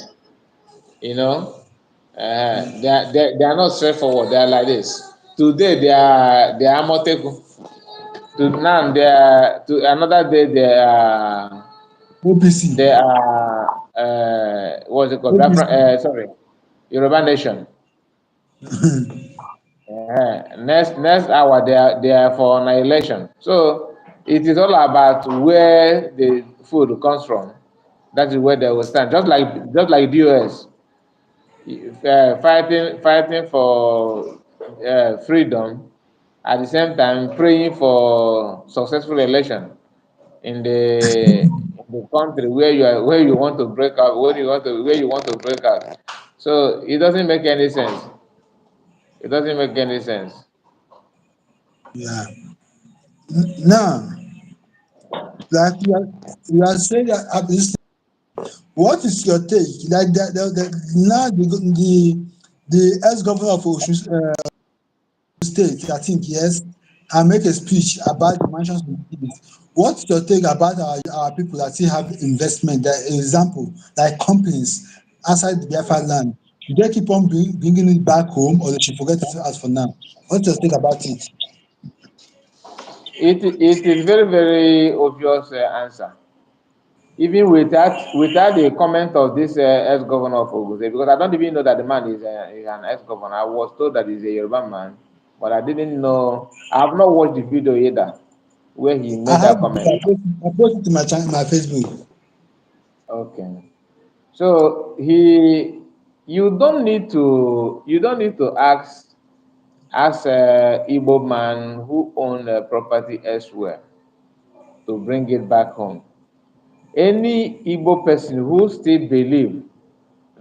You know, they are not straightforward. They are like this. Today they are Amoteku. To now they are to another day OPC. what's it called? OPC. Sorry, Yoruba Nation. Next hour they are for annihilation. So it is all about where the food comes from. That is where they will stand. Just like DOS, fighting for freedom, at the same time praying for successful election in the country where you want to break out, where you want to break out. So it doesn't make any sense. It doesn't make any sense. Yeah. Now, like you are saying that what is your take? Like now the ex-governor of Osun State, I think, yes, and make a speech about the mansions of cities. What's your take about our people that still have investment? That example, like companies outside the Biafra land, should they keep on bringing it back home, or they should forget it as for now? What's your take about it? It is very very obvious answer. Even without the comment of this ex-governor of Ogun State, because I don't even know that the man is an ex-governor. I was told that he's a Yoruba man, but I didn't know. I have not watched the video either where he I made have that the video. comment. I post it to my channel, my Facebook. Okay, so you don't need to ask a Igbo man who own a property elsewhere to bring it back home. Any Igbo person who still believe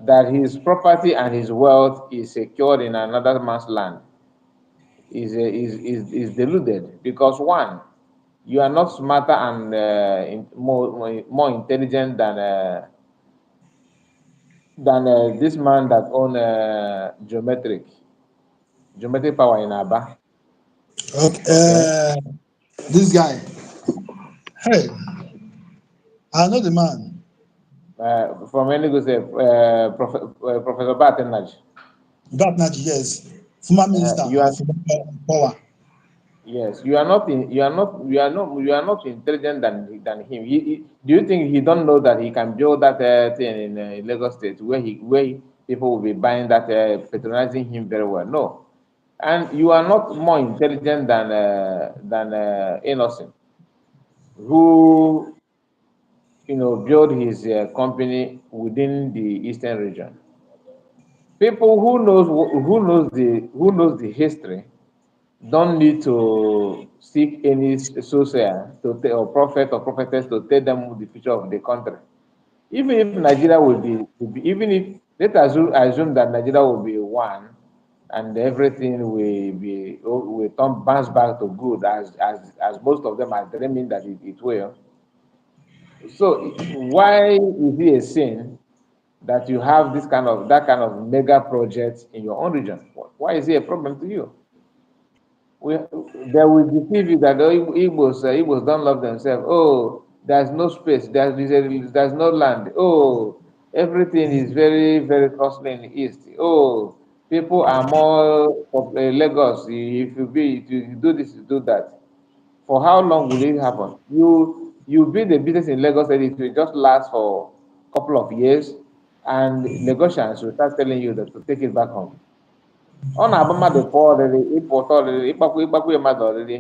that his property and his wealth is secured in another man's land is deluded, because one, you are not smarter and more intelligent than this man that own geometric power in Aba. Okay. Okay, This guy. Hey, I know the man. from Enugu State, Professor Batenaj. Batnaji, yes. Former minister You of are power. Yes, you are not in, you are not intelligent than him. Do you think he don't know that he can build that thing in Lagos State where people will be buying that, patronizing him very well? No, and you are not more intelligent than Innocent, who built his company within the eastern region. People who knows the history don't need to seek any social or prophet or prophetess to tell them the future of the country. Even if Nigeria even if let us assume that Nigeria will be one, and everything will turn bounce back to good, as most of them are dreaming that it will. So why is it a sin that you have that kind of mega project in your own region? Why is it a problem to you? we they will deceive you that the Igbos don't love themselves. Oh, there's no space. There's no land. Oh, everything is very very costly in the east. Oh, people are more of Lagos. If you do this, you do that. For how long will it happen? You build a business in Lagos and it will just last for a couple of years, and Lagosians will start telling you that to take it back home. Ọ na-abụ mmadụ pụọ ọrịrị ịpụta ọrịrị ịgbakwu mmadụ ọrịrị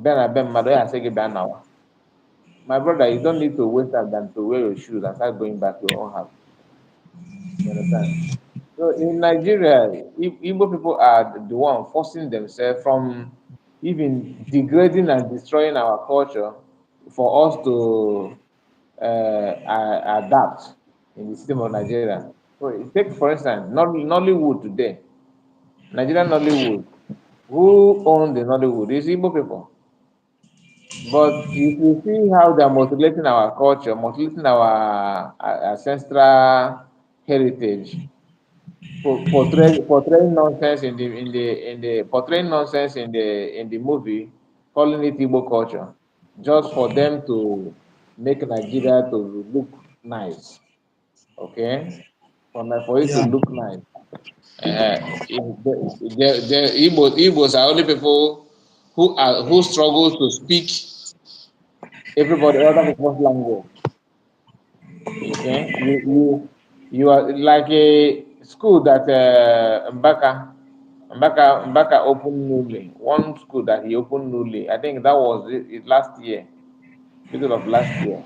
bịa na be mmadụ ya asị gị bịa nawa. My brother, you don't need to wait than to wear your shoes and start going back to your own house. You understand? So in Nigeria, Igbo people are the one forcing themselves from even degrading and destroying our culture for us to adapt in the system of Nigeria. So take for instance, Nollywood today, Nigerian Nollywood. Who own the Nollywood? It's Igbo people. But if you see how they're mutilating our culture, mutilating our ancestral heritage, portraying nonsense portraying nonsense in the movie, calling it Igbo culture, just for them to make Nigeria to look nice. Okay, for it to Yeah. look nice. The Igbos are only people who struggle to speak everybody other people's language. Okay, you are like a school that Mbaka opened newly. One school that he opened newly. I think that was it last year, middle of last year.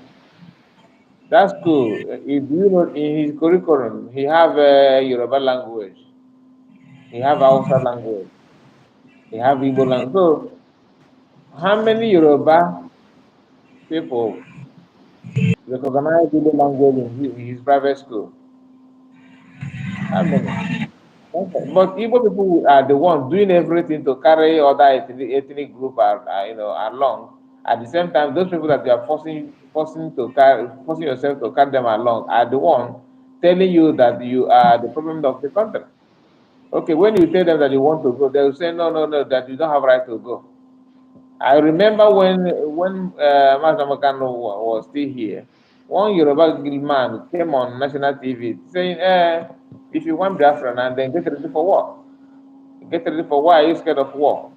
That school, if you know, in his curriculum, he have Yoruba language, he have Hausa language, he have Igbo language. So how many Yoruba people recognize Igbo language in his private school? How many? Okay. But Igbo people are the ones doing everything to carry other ethnic group along. At the same time, those people that you are forcing yourself to carry them along are the one telling you that you are the problem of the country. Okay, when you tell them that you want to go, they will say no, no, no, that you don't have right to go. I remember when Master Makano was still here, one Yoruba man came on national TV saying, if you want Biafra now, then get ready for war. Get ready for war. Are you scared of war?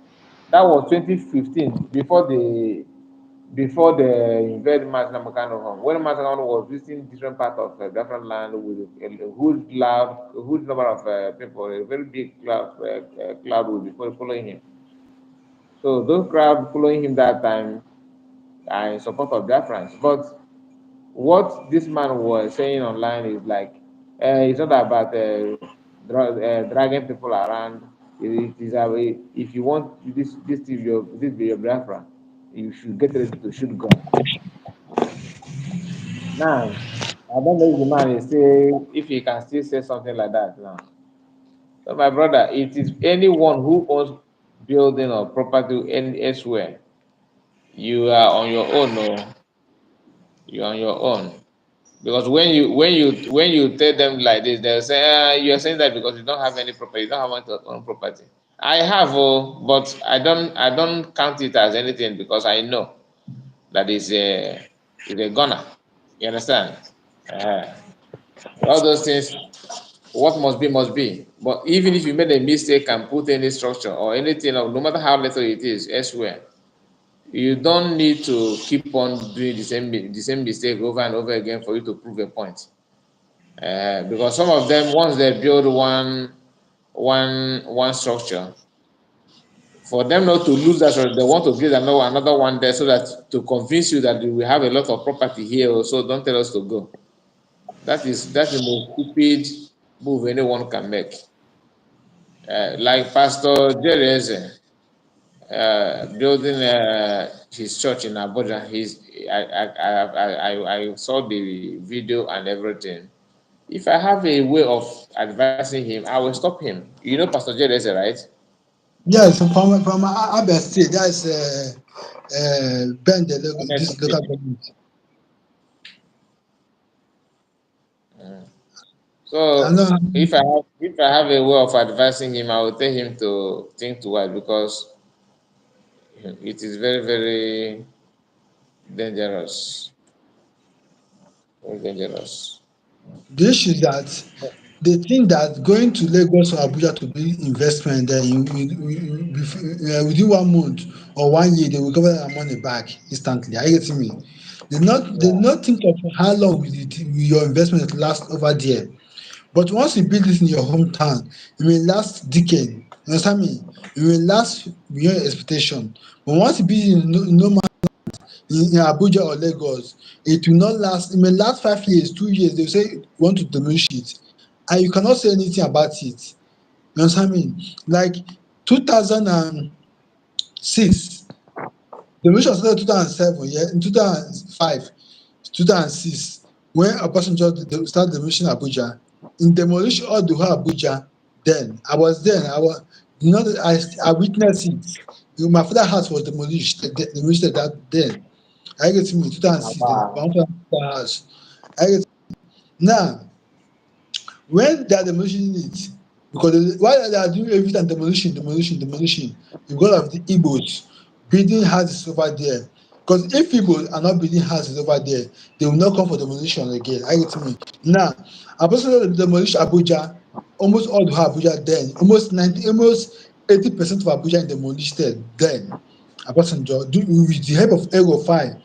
That was 2015, before before they invade Master Kano. When Master Kano was visiting different parts of different land with a huge number of people, a very big cloud will be following him. So those crowd following him that time are in support of Biafrans. But what this man was saying online is like, it's not about dragging people around. It is a way, if you want this be your Biafra, you should get ready to shoot gun. Now, I don't know if the man is say if he can still say something like that now. So my brother, it is anyone who owns building or property any elsewhere. You are on your own, no, you're on your own. Because when you tell them like this, they'll say, "You are saying that because you don't have any property, you don't have any own property." I have, oh, but I don't count it as anything because I know that is a gunner. You understand? Uh, all those things, what must be must be. But even if you made a mistake and put any structure or anything, no matter how little it is, elsewhere, you don't need to keep on doing the same mistake over and over again for you to prove a point. Because some of them, once they build one structure, for them not to lose that structure, they want to build another one there so that to convince you that we have a lot of property here, so don't tell us to go. That's the most stupid move anyone can make. Like Pastor Jerez building his church in Abuja. I saw the video and everything. If I have a way of advising him, I will stop him. You know Pastor Jerez, right? Yes, from Abia State, that's Bend, this Honestly. local government. Mm. I know. So if I have a way of advising him, I will tell him to think twice because it is very very dangerous. Very dangerous. The issue is that they think that going to Lagos or Abuja to do investment, then within 1 month or 1 year, they will cover their money back instantly. Are you getting me? They not think of how long will your investment last over there. But once you build this in your hometown, it may last decade. You understand me? It may last beyond your expectation. But once you build it in no in Abuja or Lagos, it will not last. It may last 5 years, 2 years. They will say you want to demolish it, and you cannot say anything about it. You understand me? Like 2006, demolition started 2007. Yeah, in 2005, 2006, when Obasanjo started demolishing Abuja, in demolition all the whole Abuja. Then I was there. You know, I witnessed it. My father's house was demolished that then. I get me 2006, the Wow. one house. I get now when they are demolishing it, because while they are doing everything demolition, because of the Igbos building houses over there. Because if Igbos are not building houses over there, they will not come for demolition again. I get me now. Apostle demolish Abuja, almost all the whole Abuja then, almost 80% of Abuja in demolished then. Obasanjo with the help of Erofai,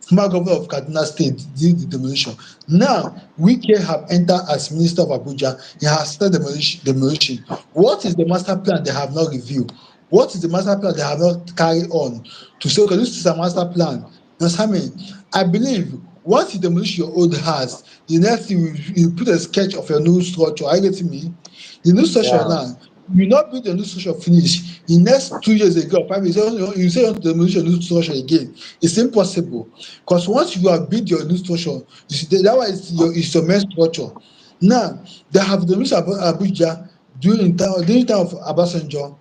former governor of Kaduna State, did the demolition. Now, Wike have entered as Minister of Abuja. He has started demolition. What is the master plan they have not reviewed? What is the master plan they have not carried on to say, okay, this is a master plan? You understand me? I believe once you demolish your old house, the next thing you put a sketch of your new structure. Are you getting me? The new structure Yeah. now, you not build the new structure finish. In next 2 years ago, 5 years, you say you want to demolish your new structure again. It's impossible. Because once you have built your new structure, you see that one is your main structure. Now, they have demolished Abuja during time of Obasanjo,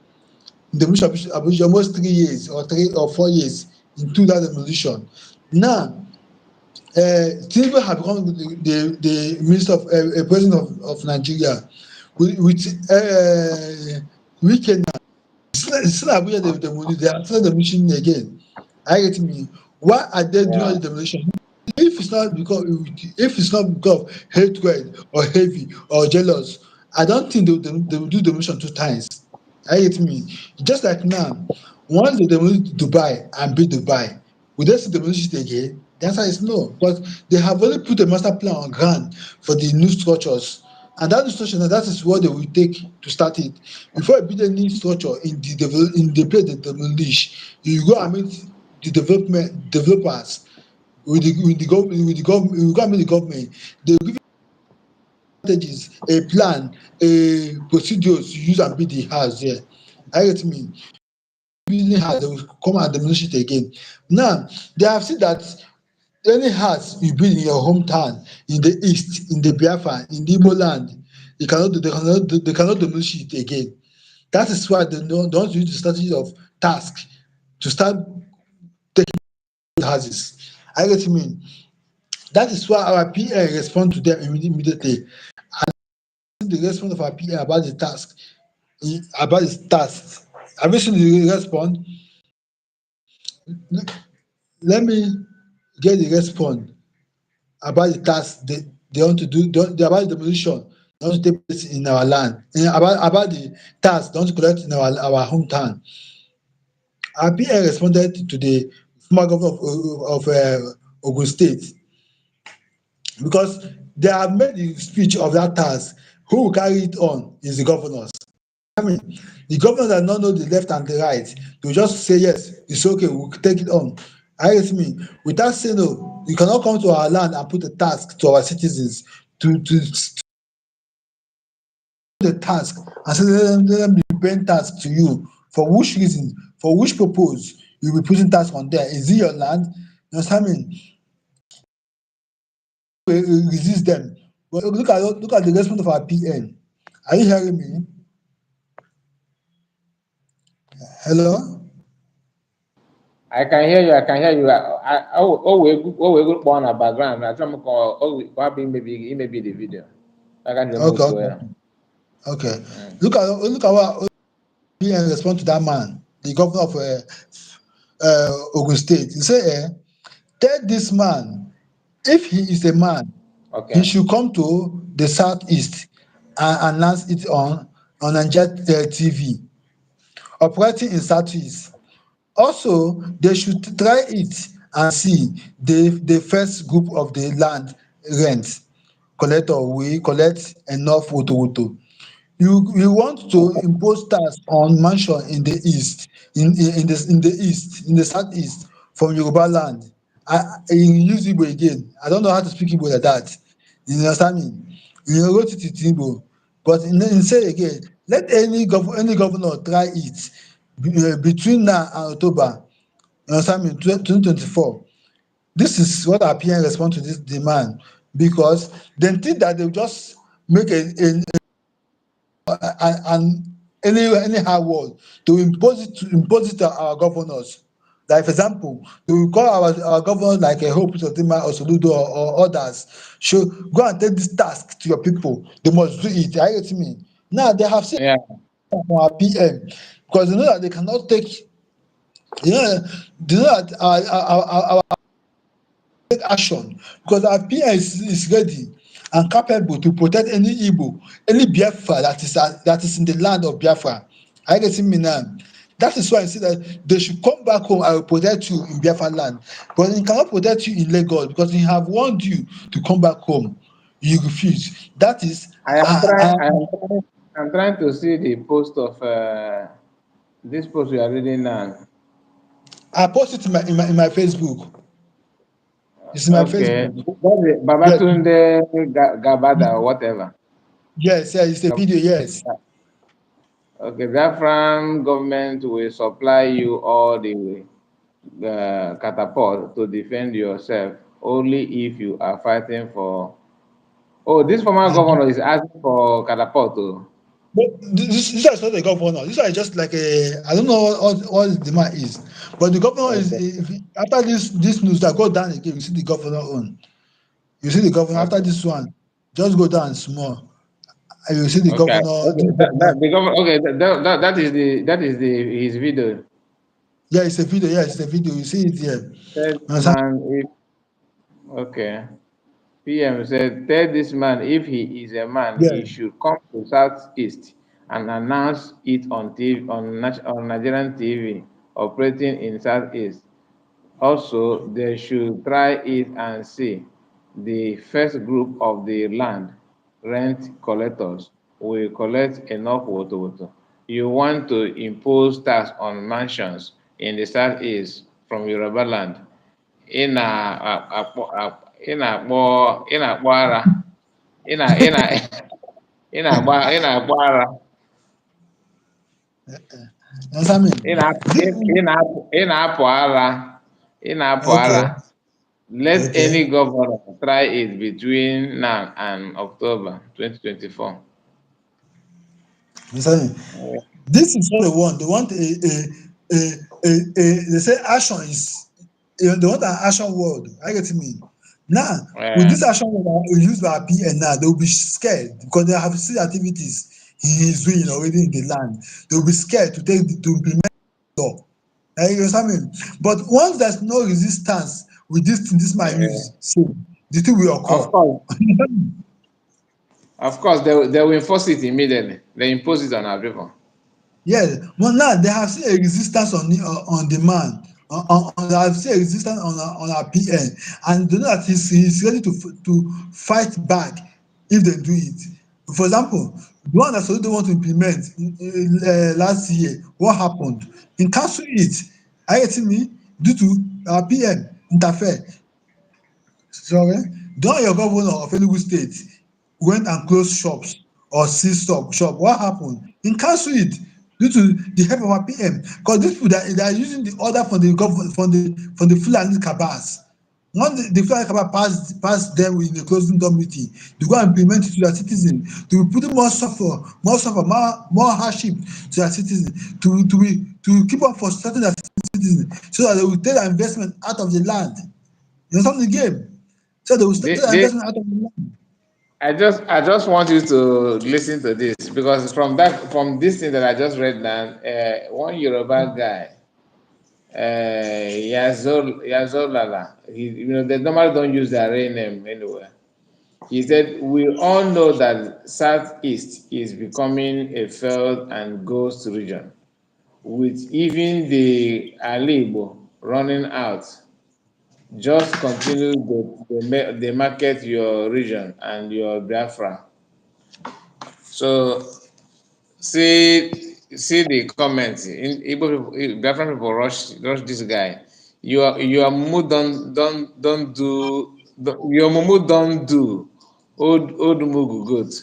demolished Abuja almost 3 years or 3 or 4 years into that demolition. Now, Tinubu have become the minister of president of Nigeria with Wike. It's still Abuja they are still demolition again. Are you getting me? Why are they doing all Yeah. the demolition? If it's not because of hatred or heavy or jealous, I don't think they will do demolition 2 times. Are you getting me? Just like now, once they demolish Dubai and build Dubai, Will they still demolish it again? The answer is no, because they have already put a master plan on ground for the new structures. And that new structure, now that is what they will take to start it. Before you build any structure in the place they demolish, you go and meet the developers with the you go and meet the government. They will give strategies, a plan, a procedures to use and build the house there. Are you get me? Building house, they will come and demolish it again. Now they have seen that any house you build in your hometown, in the east, in the Biafra, in the Igbo land, they cannot demolish it again. That is why they want to use the strategy of task to start taking houses. I get me. That is why our PA respond to them immediately. The response of our PA about the task, about the task. Have you seen the response? Let me get the response about the task they want to do, about the demolition they want to take place in our land, about the task they want to collect in our hometown. Our PA responded to the former governor of Ogun State, because they have made the speech of that task. Who will carry it on is the governors. I mean, the governors that don't know the left and the right, they will just say yes, it's okay, we'll take it on. I get me. Without saying no, you cannot come to our land and put a task to our citizens to the task and say let them be paying tax to you. For which reason? For which purpose? You'll be putting tax on there. Is it your land? You understand me? Resist them. But look at the response of our PN. Are you hearing me? Hello? I can hear you. I can hear you. We go on a background. I try to call. Probably maybe the video. I can Okay, remove to okay, here. okay. Mm. Look at what PN respond to that man, the governor of Ogun State. He say, tell this man, if he is a man, he Okay. should come to the southeast and announce it on Nigeria TV, operating in southeast. Also, they should try it and see the first group of the land rent collector will collect enough woto. You want to impose tax on mansion in the east, in the southeast, from Yoruba land. You use Igbo again. I don't know how to speak Igbo like that. You understand me? You wrote it in Igbo, but say again, let any governor try it between now and October. You understand me? 2024. This is what our PN respond to this demand, because dem think that they will just make an anyhow word to impose it to our governors. Like for example, they will call our governors like a Hope Uzodinma or Soludo or others, should go and take this task to your people, they must do it. Are you getting me? Now they have seen Yeah. from our PM, because they know that they cannot take, you know they know that our take action, because our PM is ready and capable to protect any Igbo, any Biafra that is in the land of Biafra. Are you getting me now? That is why I say that they should come back home. I will protect you in Biafra land, but he cannot protect you in Lagos because he have warned you to come back home. You refuse. That is, I am I trying. am I'm trying to see the post of this post we are reading now. I post it in my Facebook. It's in my Okay. Facebook. That's it. Yes, Babatunde Gabada or whatever. yes, yes. It's a Gab- video. Yes, Okay. Biafran government will supply you all the catapult to defend yourself only if you are fighting for. Oh, this former governor is asking for catapult. Oh. but this is not a governor. This is just like a, I don't know what the man is, but the governor is, Okay. after this news that go down again, you see the governor on. You see the governor after Okay. this one, just go down small, and you see the Okay. governor. Okay. This governor, The governor. Okay. That is the his video. yeah, it's a video. Yeah, it's a video. You see it here. Said You understand? man, if okay. PM said, tell this man if he is a man, Yeah, he should come to Southeast and announce it on TV on Nigerian TV operating in Southeast. Also, they should try it and see. The first group of the land rent collectors will collect enough woto. You want to impose tax on mansions in the southeast from Yoruba land. Ị na-akpọ ị na-akpọ ị na-akpọ ara ị na ị na ị na-akpọ ara You understand me? ị na-apụ This ị na-apụ ị na-apụ ara ị na-apụ ara. okay, Let okay. any governor try it between now and October 2024. You understand me? This is what they want. They want they say action is they want an action word. I get me. Now, with Uh, this action word used by PN now, they will be scared because they have seen activities he is doing already in the land. They will be scared to to implement law. You understand me? But once there's no resistance with this thing, this my uh, news, so the thing will of occur. course, they will enforce it immediately. They impose it on our people. Yeah, but now they have seen a resistance on the man. They have seen a resistance on our PN, and they know that he's ready to fight back if they do it. For example, the one that Soludo want to implement last year, what happened? He cancel it. Are you getting me? Due to our PN interfere. Sorry, don your governor of Enugu state went and close shops or seized shop. What happened? He cancel it due to the help of our PM because these people they are using the order from the government from the Fulani cabals. Once the Fulani cabal pass them in a closing door meeting, they go and implement it to their citizens. To be putting more hardship to their citizens. To keep on frustrating their citizens so that they will take their investment out of the land. You understand the game? So they will take their They investment out of the land. I just want you to listen to this because from this thing that I just read now, one Yoruba guy, Yazolala, they normally don't use their real name anywhere. He said, "We all know that Southeast is becoming a failed and ghost region, with even the Alibo running out. Just continue the market your region and your Biafra." So see the comments. In Igbo people, Biafran people rush this guy. Your mumu don't do your mumu don't do old mugu goat.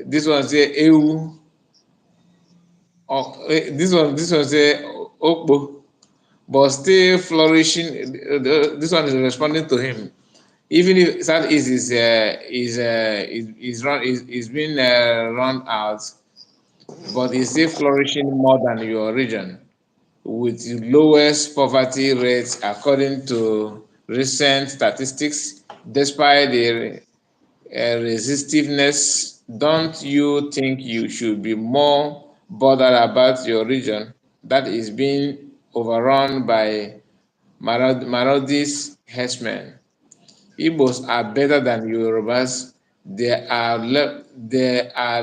This one say ewu. This one say okpo, but still flourishing. This one is responding to him. Even if Southeast is being run out, but it's still flourishing more than your region, with the lowest poverty rates according to recent statistics. Despite the resistiveness, don't you think you should be more bothered about your region that is being overrun by Marodis herdsmen? Igbos are better than Yorubas. There are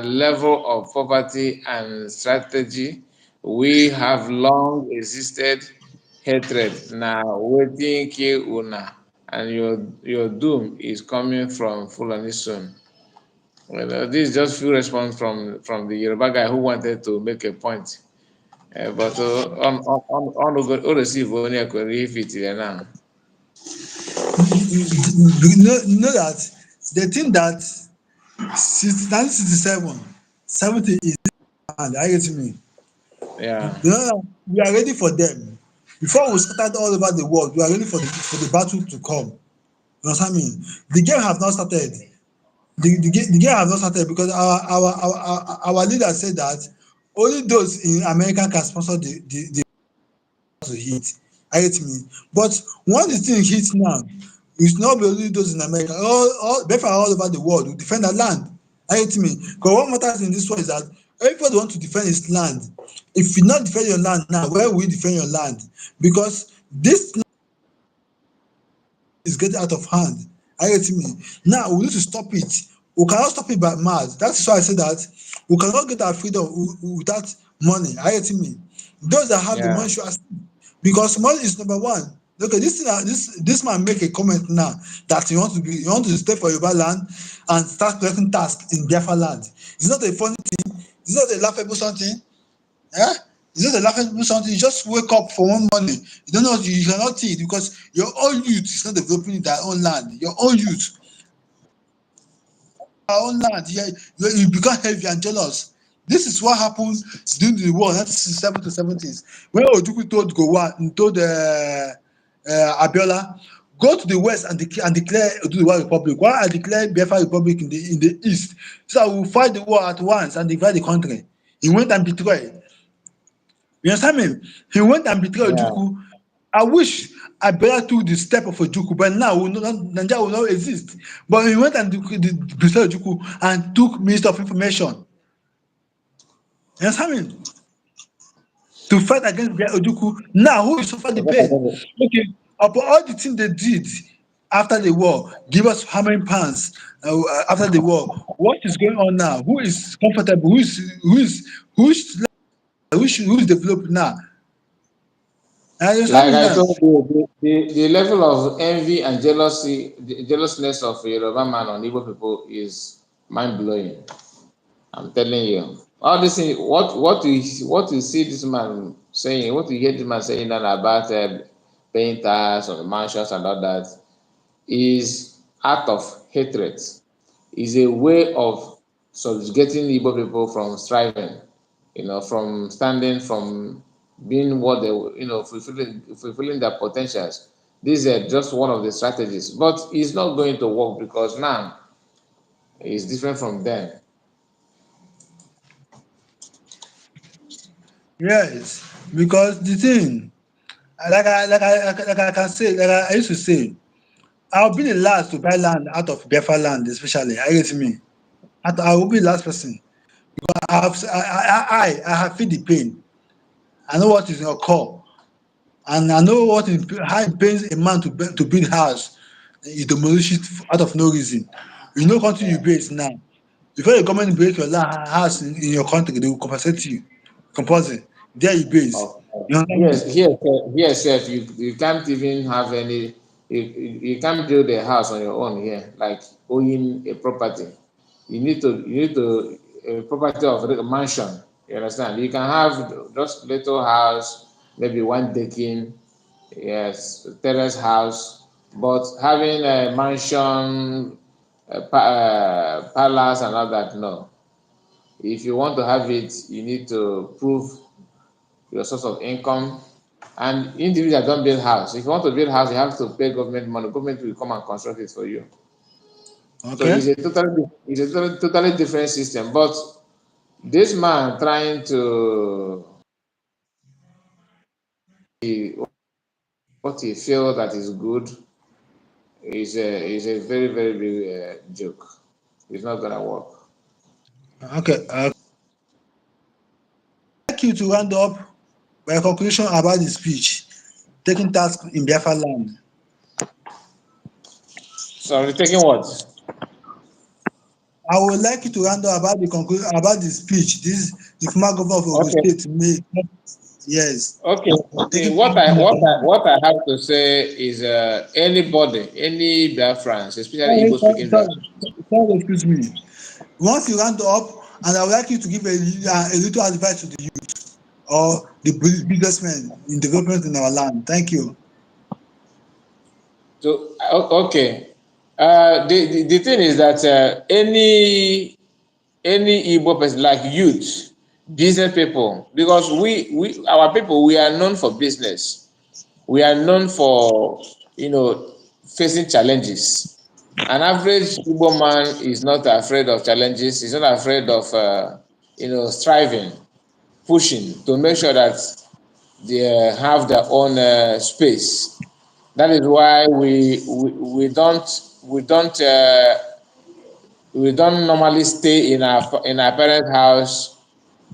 level of poverty and strategy. We have long existed hatred. Now waiting kill una, and your doom is coming from Fulani soon. Well, this is just few response from the Yoruba guy who wanted to make a point. But on receive only a query if it now. You know that they think that since 1967, 70 is land. Are you getting me? Yeah. You know that we are ready for them. Before we scattered all over the world, we are ready for the battle to come. You understand me? The game have not started. The game have not started because our leader said that only those in America can sponsor the to hit. I get me. But once the thing hits now, it's not be only those in America. Therefore all over the world will defend their land. I get me. Because what matters in this world is that everybody want to defend his land. If you not defend your land now, where will you defend your land? Because this land is getting out of hand. I get me. Now we need to stop it. We cannot stop it by mouth. That's why I say that we cannot get our freedom without money. I get me. Those that have the Yeah. money should accept because money is number one. Okay, this man make a comment now that you want to stay for Yoruba land and start collecting tax in Biafra land. It's not a funny thing. It's not a laughable something. Eh? It's not a laughable something. You just wake up for one morning. You don't know you cannot see it because your own youth is not developing their own land. Your own youth, our own land. Yeah, you become heavy and jealous. This is what happened during the war, 1967 to 70s, when Ojukwu told Gowon, told Abiola, go to the west and declare Oduduwa Republic, while I declare Biafra Republic in the east, so I will fight the war at once and divide the country. He went and betrayed. You understand me? He went and betrayed Yeah. Ojukwu. I wish Abiola took the step of Ojukwu, but now Nigeria will not exist. But he went and betrayed Ojukwu and took Minister of Information. You understand me? To fight against Ojukwu. Now, who will suffer the pain? Okay, upon all the things they did after the war, give us how many pounds after the war. What is going on now? Who is comfortable? Who is developed now? And you understand Like me I now? told you, the level of envy and jealousy, the jealousness of a Yoruba man on Igbo people is mind blowing. I'm telling you. All this thing, what you see this man saying, what you hear this man saying now about paying tax on the mansions and all that is out of hatred. Is a way of subjugating Igbo people from striving, from standing, from being what they, fulfilling their potentials. This is just one of the strategies, but it's not going to work because now it's different from then. Yes, because the thing, like I can say, I used to say, I'll be the last to buy land out of Biafra land, especially. I get me. I will be the last person. I have feel the pain. I know what is in your core, and I know how it pains a man to build house. You demolish it out of no reason. You know country you base now. Before the government break your house in your country, they will compensate you. Compulsory. There you base. Of You understand Yes, me? here, sef, you can't even have any. You can't build a house on your own here, like owning a property. You need to a property of a mansion. You understand? You can have just little house, maybe one decking, yes, terrace house, but having a mansion, palace, and all that, no. If you want to have it, you need to prove your source of income. And individuals don't build house. If you want to build house, you have to pay government money. Government will come and construct it for you. So Okay. it's a totally different system. But this man trying to what he feel that is good is a very very big joke. It's not gonna work. Okay. I'd like you to round up by a conclusion about the speech, taking task in Biafra land. So we're taking what? I would like you to round up about about the speech the former governor of Ogun Okay. State made. Yes, Okay, taking what task I in what Biafra I land. what I have to say is anybody, any Biafrans, especially Sorry, Igbo speaking Biafrans. sorry, excuse me. Once you round up, and I would like you to give a little advice to the youth or the businessmen in development in our land. Thank you. So okay, the thing is that any Igbo person like youth, business people, because we our people we are known for business. We are known for facing challenges. An average Igbo man is not afraid of challenges. He's not afraid of striving, pushing to make sure that they have their own space. That is why we don't normally stay in our parents' house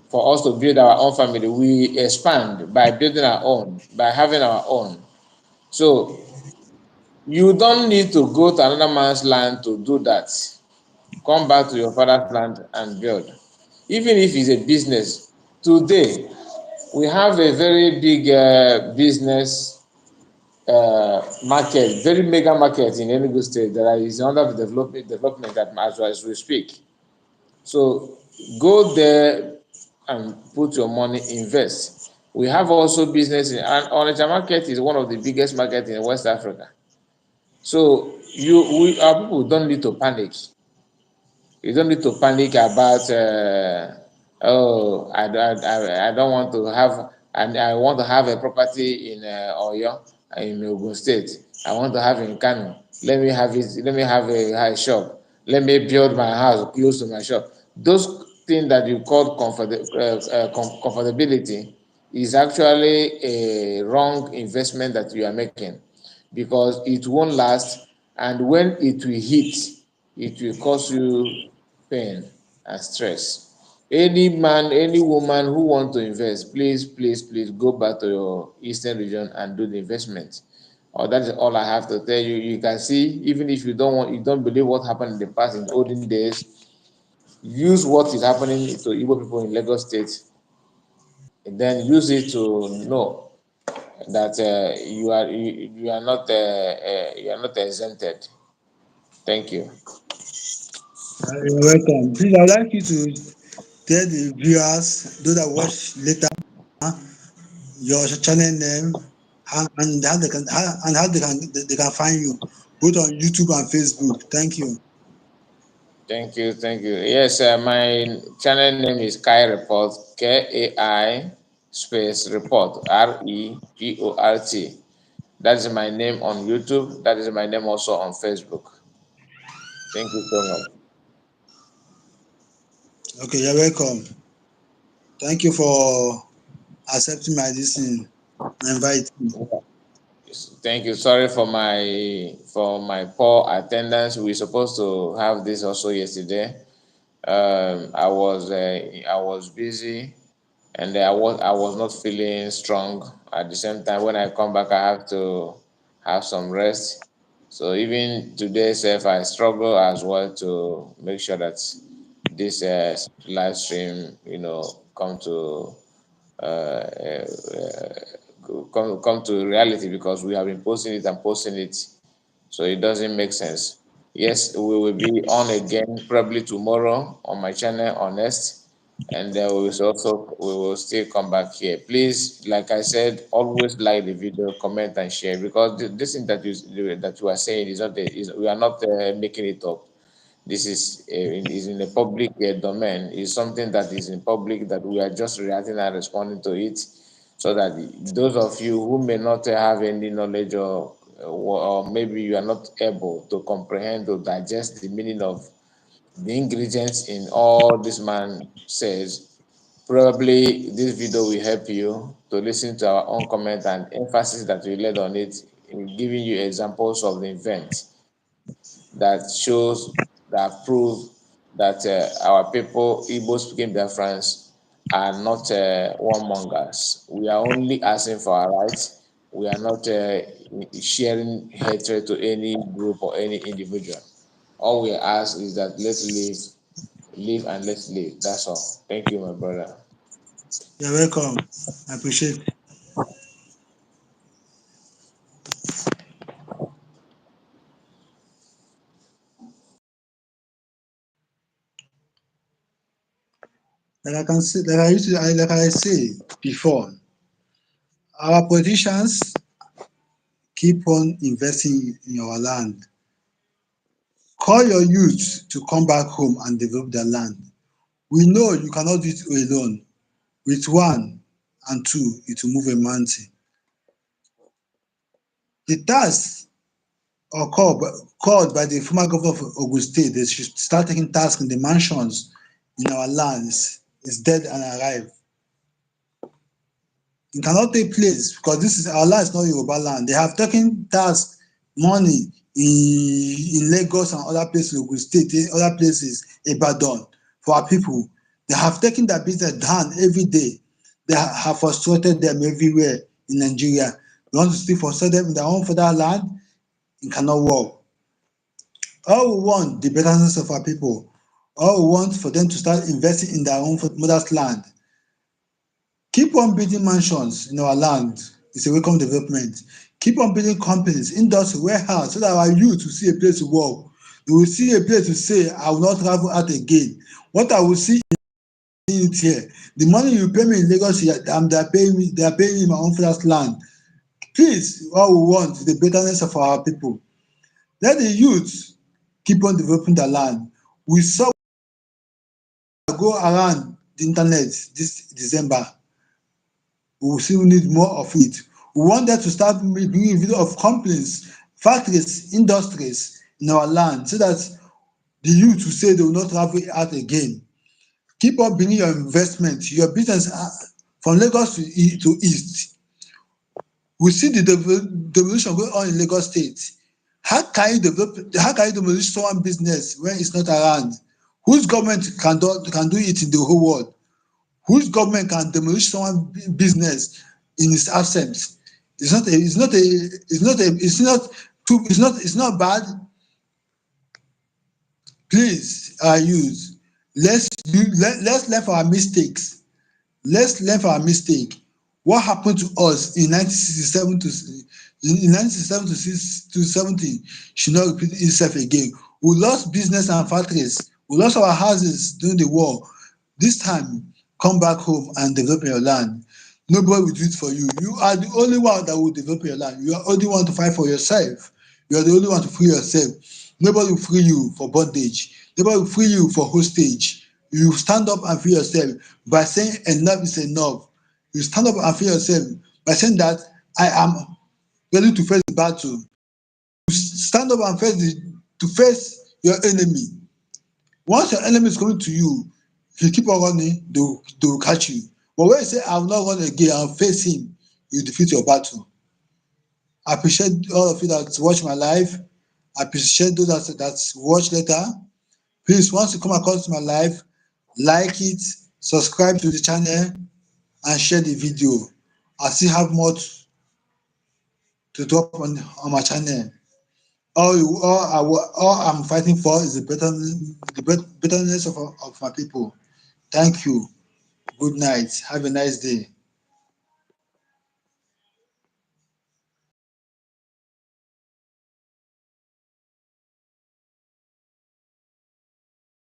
for us to build our own family. We expand by building our own, by having our own. So you don't need to go to another man's land to do that. Come back to your father's land and build. Even if it's a business, today we have a very big business market, very mega market in Enugu State that is under development as we speak. So go there and put your money, invest. We have also business in, and Onitsha market is one of the biggest market in West Africa. So our people don't need to panic. You don't need to panic about oh I don't want to have, and I want to have a property in Oyo, in Ogun State. I want to have in Kano. Let me have it. Let me have a high shop. Let me build my house close to my shop. Those things that you call comfortability is actually a wrong investment that you are making, because it won't last, and when it will hit, it will cause you pain and stress. Any man, any woman who want to invest, please go back to your eastern region and do the investment. Or that is all I have to tell you. You can see, even if you don't believe what happened in the past, in the olden days, use what is happening to Igbo people in Lagos State, and then use it to know that you are not exempted. Thank you. You're welcome. Please, I would like you to tell the viewers, those that watch later, your channel name, and how they can find you, both on YouTube and Facebook. Thank you. Thank you. Yes, my channel name is Kai Report, Kai space report, Report. That is my name on YouTube. That is my name also on Facebook. Thank you so much. Okay, you're welcome. Thank you for accepting my invite. Thank you. Sorry for my poor attendance. We supposed to have this also yesterday. I was busy, and I was not feeling strong. At the same time, when I come back, I have to have some rest. So even today, self, I struggle as well to make sure that this live stream, come to come to reality, because we have been posting it and posting it, so it doesn't make sense. Yes, we will be on again probably tomorrow on my channel, Honest, and then we will still come back here. Please, like I said, always like the video, comment and share, because this thing that you are saying is not we are not making it up. This is in the public domain. Is something that is in public, that we are just reacting and responding to it, so that those of you who may not have any knowledge, or maybe you are not able to comprehend or digest the meaning of the ingredients in all this man says, probably this video will help you to listen to our own comment and emphasis that we laid on it, in giving you examples of the event that shows, that prove that our people, Igbo speaking Biafrans, are not warmongers. We are only asking for our rights. We are not sharing hatred to any group or any individual. All we ask is that let's live and let's live. That's all. Thank you, my brother. You're welcome. I appreciate. Like I can say, like I say before, our politicians keep on investing in our land. Call your youth to come back home and develop their land. We know you cannot do it alone. With one and two, it will move a mountain. The task or called by the former governor of Ogun State, they should start taking tasks in the mansions in our lands, is dead and alive. It cannot take place because this is our land, is not Yoruba land. They have taken tax money in Lagos and other places, Ogun State, other places, Ibadan, for our people. They have taken their business down every day. They have frustrated them everywhere in Nigeria. They want to still frustrate them in their own fatherland. It cannot work. All we want the betterness of our people. All we want for them to start investing in their own mother's land. Keep on building mansions in our land. It's a welcome development. Keep on building companies, industry, warehouse, so that our youth will see a place to work. They will see a place to say, I will not travel out again. What I will see in it here, the money you pay me in Lagos here, they are paying me in my own father's land. Please, all we want is the betterness of our people. Let the youth keep on developing their land. We saw go around the internet this December. We will still need more of it. We want them to start bringing video of companies, factories, industries in our land so that the youth will say they will not travel out again. Keep on bringing your investment, your business from Lagos to east. We see the devolution going on in Lagos State. How can you demolish someone business when it's not around? Whose government can do it in the whole world? Whose government can demolish someone business in his absence? It's not bad. Please, our youth, let's learn from our mistakes. Let's learn from our mistake. What happened to us in 1967 to 70 should not repeat itself again. We lost business and factories. We lost our houses during the war. This time, come back home and develop your land. Nobody will do it for you. You are the only one that will develop your land. You are the only one to fight for yourself. You are the only one to free yourself. Nobody will free you for bondage. Nobody will free you for hostage. You stand up and free yourself by saying enough is enough. You stand up and free yourself by saying that I am ready to face the battle. You stand up and face your enemy. Once your enemy is coming to you, if you keep on running, they will catch you. But when you say I will not run again, I will face him, you defeat your battle. I appreciate all of you that watch my live. I appreciate those that watch later. Please, once you come across my live, like it, subscribe to the channel, and share the video. I still have more to drop on my channel. All I'm fighting for is the betterness of my people. Thank you. Good night. Have a nice day.